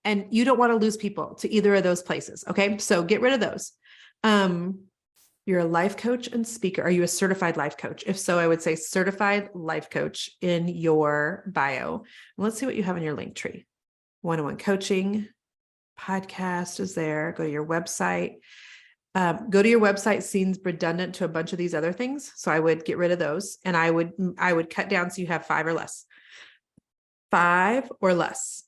And you don't want to lose people to either of those places. Okay. So get rid of those. You're a life coach and speaker. Are you a certified life coach? If so, I would say certified life coach in your bio. Let's see what you have in your link tree. One-on-one coaching, podcast is there. Go to your website. Go to your website seems redundant to a bunch of these other things. So I would get rid of those and I would cut down so you have 5 or less. 5 or less.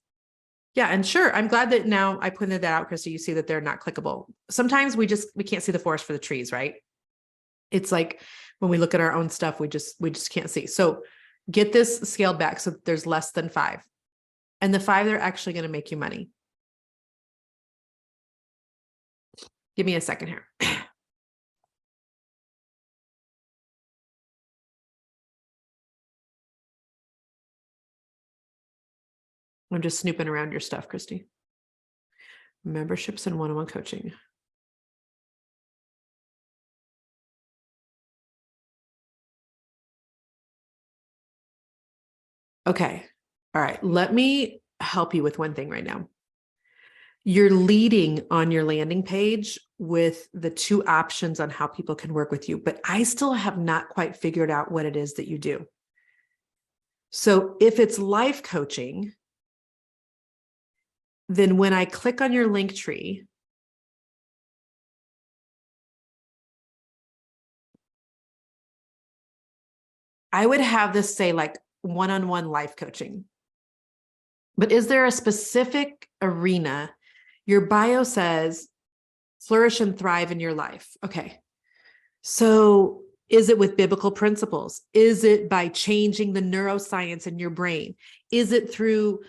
Yeah. And sure, I'm glad that now I pointed that out, Christy, you see that they're not clickable. Sometimes we can't see the forest for the trees, right? It's like when we look at our own stuff, we just can't see. So get this scaled back so there's less than 5. And the 5 that are actually going to make you money. Give me a second here. I'm just snooping around your stuff, Christy. Memberships and one-on-one coaching. Okay. All right. Let me help you with one thing right now. You're leading on your landing page with the 2 options on how people can work with you, but I still have not quite figured out what it is that you do. So if it's life coaching, then when I click on your link tree, I would have this say like one-on-one life coaching. But is there a specific arena? Your bio says flourish and thrive in your life. Okay. So is it with biblical principles? Is it by changing the neuroscience in your brain? Is it through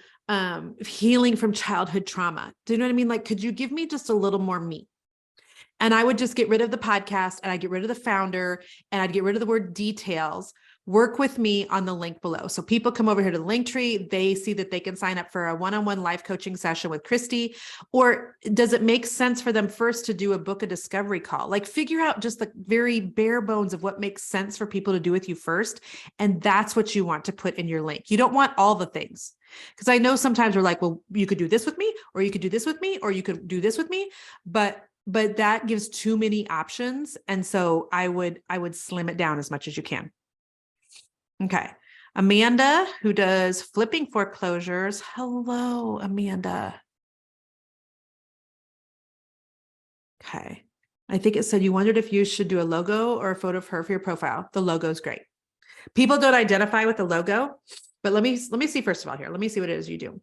healing from childhood trauma? Do you know what I mean? Like, could you give me just a little more meat? And I would just get rid of the podcast and I'd get rid of the founder and I'd get rid of the word details. Work with me on the link below. So people come over here to the link tree, they see that they can sign up for a one-on-one life coaching session with Christy. Or does it make sense for them first to do a book a discovery call? Like figure out just the very bare bones of what makes sense for people to do with you first. And that's what you want to put in your link. You don't want all the things. Because I know sometimes we're like, well, you could do this with me, or you could do this with me, or you could do this with me. But that gives too many options. And so I would slim it down as much as you can. Okay. Amanda, who does flipping foreclosures. Hello, Amanda. Okay. I think it said you wondered if you should do a logo or a photo of her for your profile. The logo is great. People don't identify with the logo, but let me see first of all here. Let me see what it is you do.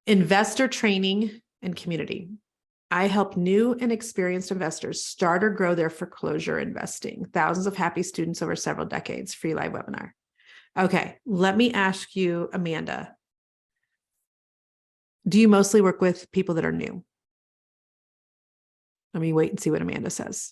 Investor training and community. I help new and experienced investors start or grow their foreclosure investing. Thousands of happy students over several decades. Free live webinar. Okay, let me ask you, Amanda. Do you mostly work with people that are new? Let me wait and see what Amanda says.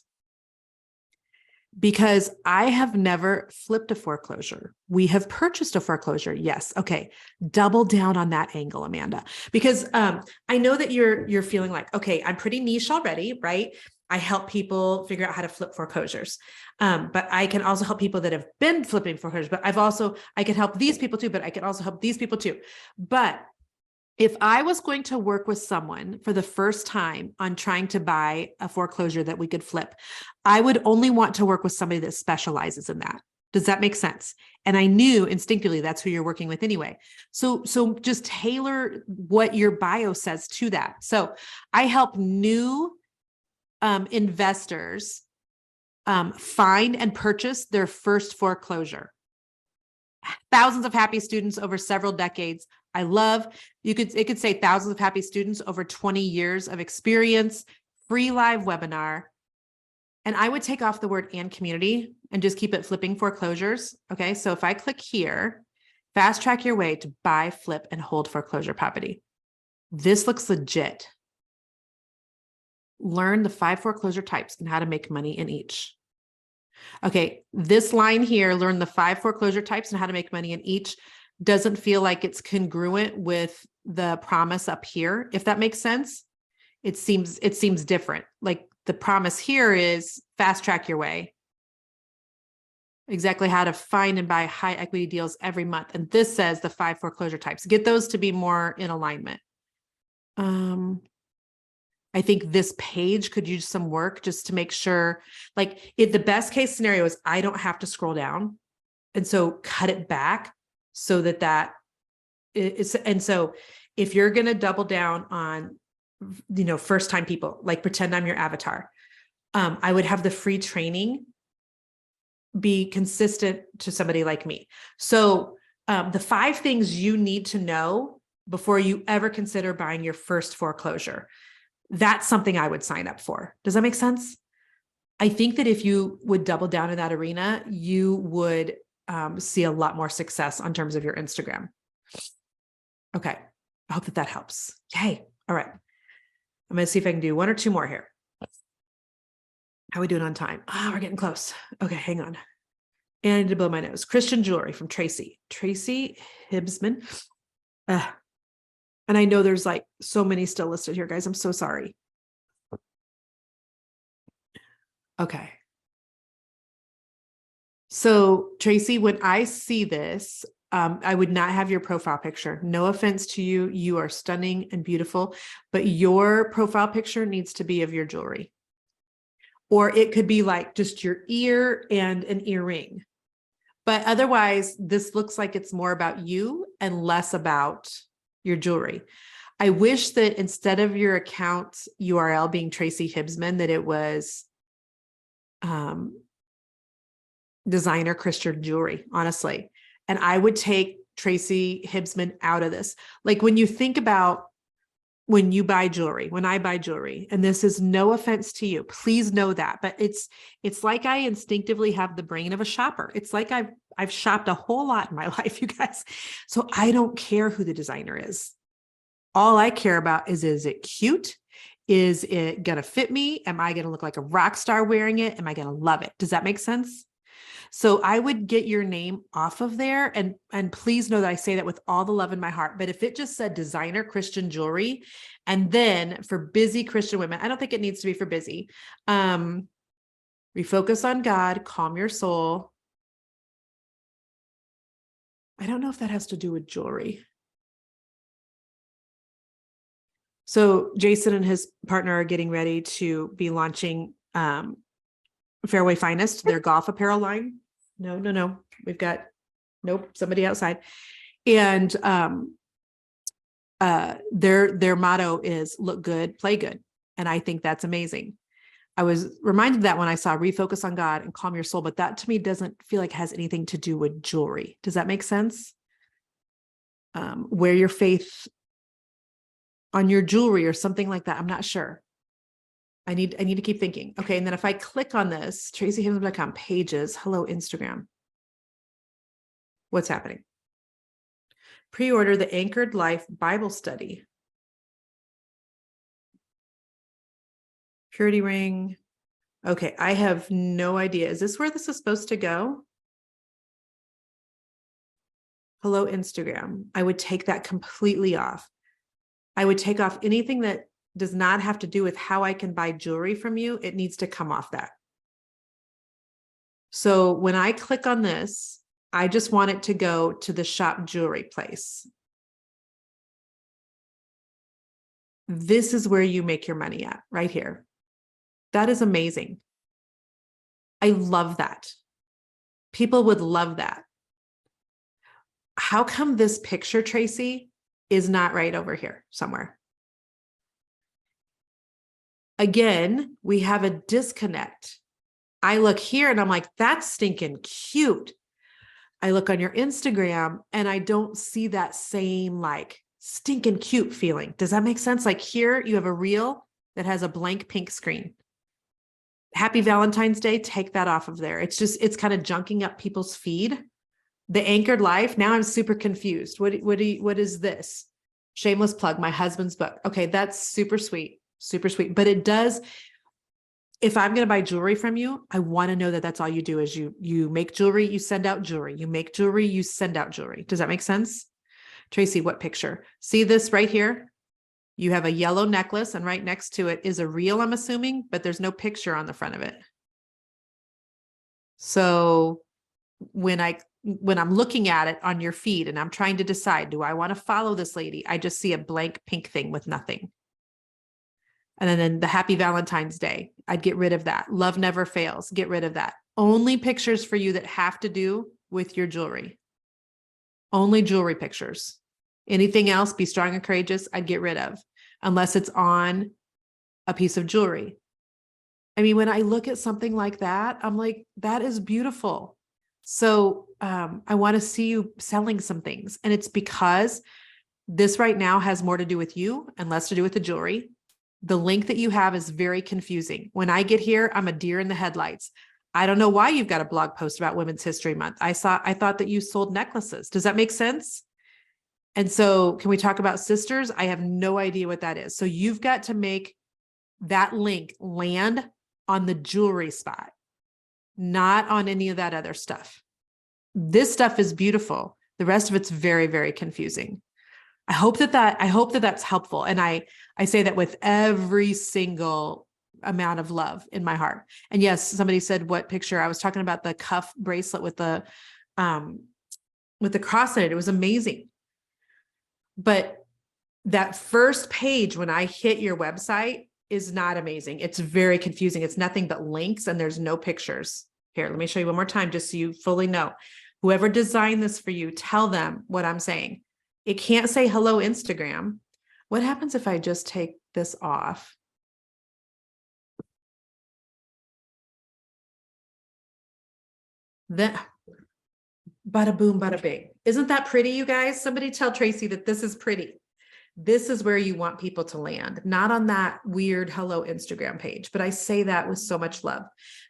Because I have never flipped a foreclosure. We have purchased a foreclosure. Yes. Okay. Double down on that angle, Amanda, because I know that you're feeling like, okay, I'm pretty niche already, right? I help people figure out how to flip foreclosures. But I can also help people that have been flipping foreclosures, but I can help these people too, but I can also help these people too. But if I was going to work with someone for the first time on trying to buy a foreclosure that we could flip, I would only want to work with somebody that specializes in that. Does that make sense? And I knew instinctively that's who you're working with anyway. So just tailor what your bio says to that. So I help new investors find and purchase their first foreclosure. Thousands of happy students over several decades, I love, it could say thousands of happy students, over 20 years of experience, free live webinar. And I would take off the word and community and just keep it flipping foreclosures. Okay. So if I click here, fast track your way to buy, flip, and hold foreclosure property. This looks legit. Learn the 5 foreclosure types and how to make money in each. Okay, this line here, learn the 5 foreclosure types and how to make money in each, doesn't feel like it's congruent with the promise up here, if that makes sense. It seems different. Like the promise here is fast track your way. Exactly how to find and buy high equity deals every month. And this says the 5 foreclosure types. Get those to be more in alignment. I think this page could use some work just to make sure, like the best case scenario is I don't have to scroll down. And so cut it back so that is, and so if you're going to double down on, first time people, like pretend I'm your avatar, I would have the free training be consistent to somebody like me. So the 5 things you need to know before you ever consider buying your first foreclosure. That's something I would sign up for. Does that make sense? I think that if you would double down in that arena, you would see a lot more success on terms of your Instagram. Okay. I hope that helps. Yay. All right. I'm going to see if I can do 1 or 2 more here. How are we doing on time? We're getting close. Okay. Hang on. And I need to blow my nose. Christian jewelry from Tracy Hibbert. And I know there's like so many still listed here, guys. I'm so sorry. Okay. So Tracy, when I see this, I would not have your profile picture. No offense to you. You are stunning and beautiful, but your profile picture needs to be of your jewelry. Or it could be like just your ear and an earring. But otherwise, this looks like it's more about you and less about your jewelry. I wish that instead of your account URL being Tracy Hibbert, that it was designer Christian jewelry, honestly. And I would take Tracy Hibbert out of this. Like when you think about when you buy jewelry, when I buy jewelry, and this is no offense to you, please know that, but it's like I instinctively have the brain of a shopper. It's like I've shopped a whole lot in my life, you guys. So I don't care who the designer is. All I care about is it cute? Is it going to fit me? Am I going to look like a rock star wearing it? Am I going to love it? Does that make sense? So I would get your name off of there. And please know that I say that with all the love in my heart. But if it just said designer Christian jewelry, and then for busy Christian women, I don't think it needs to be for busy. Refocus on God, calm your soul. I don't know if that has to do with jewelry. So Jason and his partner are getting ready to be launching Fairway Finest, their golf apparel line. No. We've got, somebody outside. And their motto is look good, play good. And I think that's amazing. I was reminded of that when I saw refocus on God and calm your soul, but that to me doesn't feel like it has anything to do with jewelry. Does that make sense? Wear your faith on your jewelry or something like that. I'm not sure. I need to keep thinking. Okay. And then if I click on this, tracyhibbert.com pages, hello, Instagram. What's happening? Pre-order the Anchored Life Bible Study. Purity ring. Okay. I have no idea. Is this where this is supposed to go? Hello, Instagram. I would take that completely off. I would take off anything that does not have to do with how I can buy jewelry from you. It needs to come off that. So when I click on this, I just want it to go to the shop jewelry place. This is where you make your money at, right here. That is amazing. I love that. People would love that. How come this picture, Tracy, is not right over here somewhere? Again, we have a disconnect. I look here and I'm like, that's stinking cute. I look on your Instagram and I don't see that same like stinking cute feeling. Does that make sense? Like here you have a reel that has a blank pink screen. Happy Valentine's Day. Take that off of there. It's kind of junking up people's feed. The Anchored Life. Now I'm super confused. What is this? Shameless plug, my husband's book. Okay. That's super sweet. Super sweet. But it does, if I'm going to buy jewelry from you, I want to know that that's all you do is you make jewelry, you send out jewelry, you make jewelry, you send out jewelry. Does that make sense? Tracy, what picture? See this right here? You have a yellow necklace and right next to it is a reel, I'm assuming, but there's no picture on the front of it. So when I'm looking at it on your feed and I'm trying to decide, do I want to follow this lady? I just see a blank pink thing with nothing. And then the Happy Valentine's Day, I'd get rid of that. Love never fails. Get rid of that. Only pictures for you that have to do with your jewelry. Only jewelry pictures. Anything else, be strong and courageous, I'd get rid of, unless it's on a piece of jewelry. I mean, when I look at something like that, I'm like, that is beautiful. So I want to see you selling some things. And it's because this right now has more to do with you and less to do with the jewelry. The link that you have is very confusing. When I get here, I'm a deer in the headlights. I don't know why you've got a blog post about Women's History Month. I thought that you sold necklaces. Does that make sense? And so can we talk about sisters? I have no idea what that is. So you've got to make that link land on the jewelry spot, not on any of that other stuff. This stuff is beautiful. The rest of it's very, very confusing. I hope that that's helpful. And I say that with every single amount of love in my heart. And yes, somebody said what picture. I was talking about the cuff bracelet with the cross in it. It was amazing. But that first page, when I hit your website, is not amazing. It's very confusing. It's nothing but links and there's no pictures. Here, let me show you one more time, just so you fully know. Whoever designed this for you, tell them what I'm saying. It can't say hello Instagram. What happens if I just take this off? Then, bada boom, bada bing. Isn't that pretty, you guys? Somebody tell Tracy that this is pretty. This is where you want people to land, not on that weird hello Instagram page. But I say that with so much love.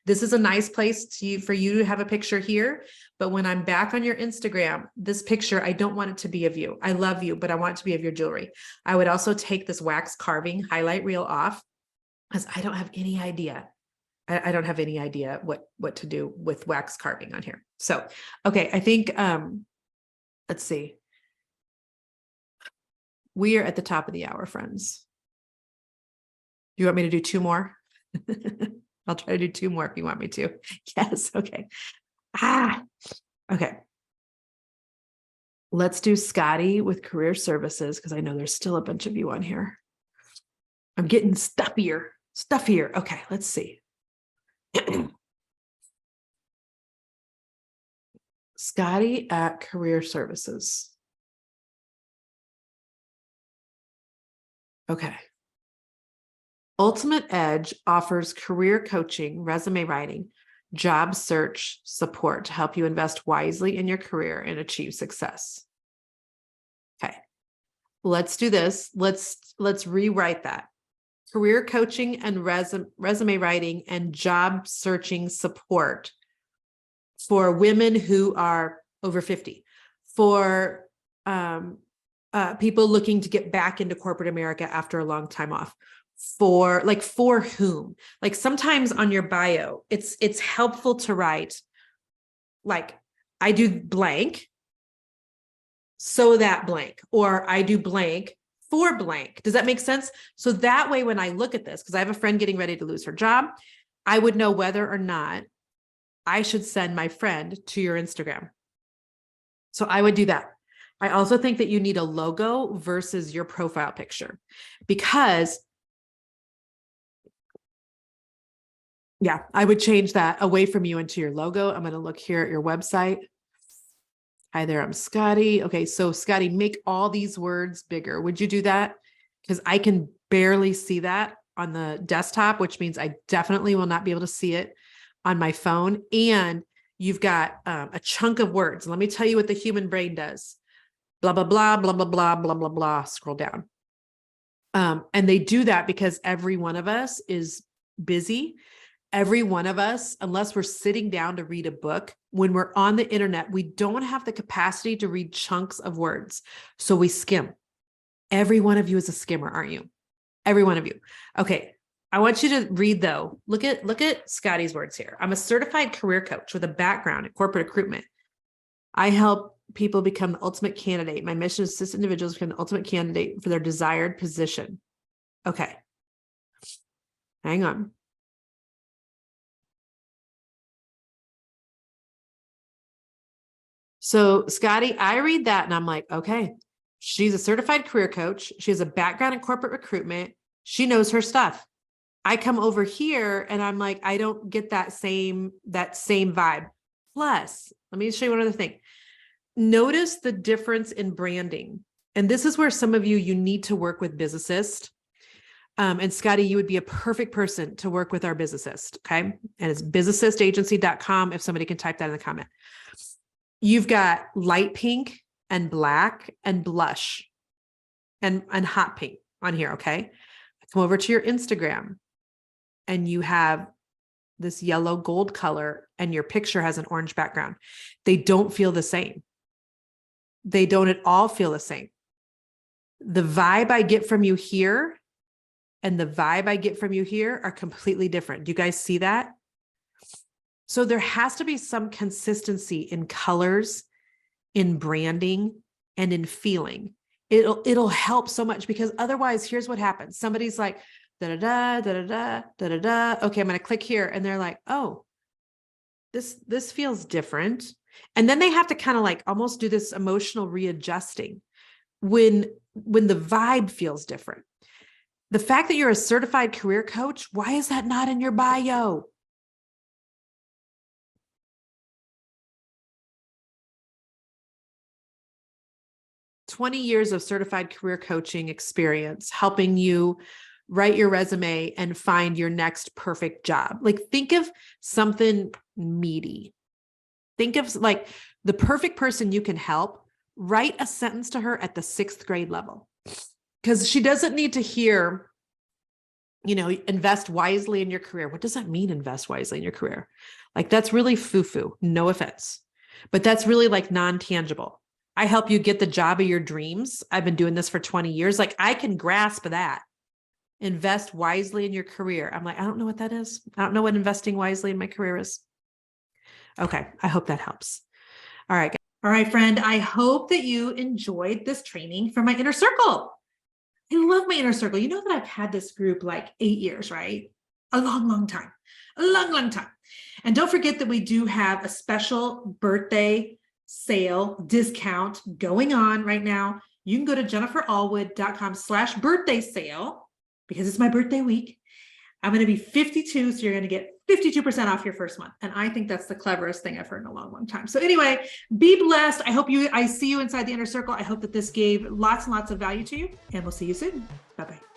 This is a nice place for you to have a picture here. But when I'm back on your Instagram, this picture, I don't want it to be of you. I love you, but I want it to be of your jewelry. I would also take this wax carving highlight reel off because I don't have any idea. I don't have any idea what to do with wax carving on here. So, okay, I think, let's see. We are at the top of the hour, friends. Do you want me to do two more? I'll try to do two more if you want me to. Yes. Okay. Okay. Let's do Scotty with career services because I know there's still a bunch of you on here. I'm getting stuffier. Okay. Let's see. Scotty at career services. Okay. Ultimate Edge offers career coaching, resume writing, job search support to help you invest wisely in your career and achieve success. Okay. Let's do this. Let's rewrite that. Career coaching and resume writing and job searching support for women who are over 50, for people looking to get back into corporate America after a long time off. For whom? Like sometimes on your bio, it's helpful to write like I do blank so that blank, or I do blank for blank. Does that make sense? So that way, when I look at this, because I have a friend getting ready to lose her job, I would know whether or not I should send my friend to your Instagram. So I would do that. I also think that you need a logo versus your profile picture because yeah, I would change that away from you into your logo. I'm going to look here at your website. Hi there, I'm Scotty. Okay, so Scotty, make all these words bigger. Would you do that? Because I can barely see that on the desktop, which means I definitely will not be able to see it on my phone. And You've got a chunk of words. Let me tell you what the human brain does. Blah, blah, blah, blah, blah, blah, blah, blah, blah, scroll down. And they do that because every one of us is busy. Every one of us, unless we're sitting down to read a book, when we're on the internet, we don't have the capacity to read chunks of words. So we skim. Every one of you is a skimmer, aren't you? Every one of you. Okay. I want you to read though. Look at Scotty's words here. I'm a certified career coach with a background in corporate recruitment. I help people become the ultimate candidate. My mission is to assist individuals become the ultimate candidate for their desired position. Okay. Hang on. So Scotty, I read that and I'm like, okay, she's a certified career coach. She has a background in corporate recruitment. She knows her stuff. I come over here and I'm like, I don't get that same vibe. Plus, let me show you one other thing. Notice the difference in branding. And this is where some of you need to work with businesses. And Scotty, you would be a perfect person to work with our businessist. Okay. And it's businessagency.com. If somebody can type that in the comment. You've got light pink and black and blush and hot pink on here. Okay. Come over to your Instagram and you have this yellow gold color and your picture has an orange background. They don't feel the same. They don't at all feel the same. The vibe I get from you here and the vibe I get from you here are completely different. Do you guys see that? So there has to be some consistency in colors, in branding, and in feeling. It'll help so much because otherwise, here's what happens. Somebody's like, da-da-da, da-da-da, da-da-da. Okay, I'm going to click here. And they're like, oh, this feels different. And then they have to kind of like almost do this emotional readjusting when the vibe feels different. The fact that you're a certified career coach, why is that not in your bio? "20 years of certified career coaching experience, helping you write your resume and find your next perfect job." Like, think of something meaty. Think of like the perfect person you can help. Write a sentence to her at the 6th grade level, because she doesn't need to hear, invest wisely in your career. What does that mean, invest wisely in your career? Like, that's really foo-foo, no offense, but that's really like non-tangible. I help you get the job of your dreams. I've been doing this for 20 years. Like, I can grasp that. Invest wisely in your career. I'm like, I don't know what that is. I don't know what investing wisely in my career is. Okay. I hope that helps. All right. All right, friend. I hope that you enjoyed this training from my inner circle. I love my inner circle. You know that I've had this group like 8 years, right? A long, long time. A long, long time. And don't forget that we do have a special birthday sale discount going on right now. You can go to jenniferallwood.com/birthday sale because it's my birthday week. I'm going to be 52, so you're going to get 52% off your first month. And I think that's the cleverest thing I've heard in a long, long time. So anyway, be blessed. I see you inside the inner circle. I hope that this gave lots and lots of value to you, and we'll see you soon. Bye-bye.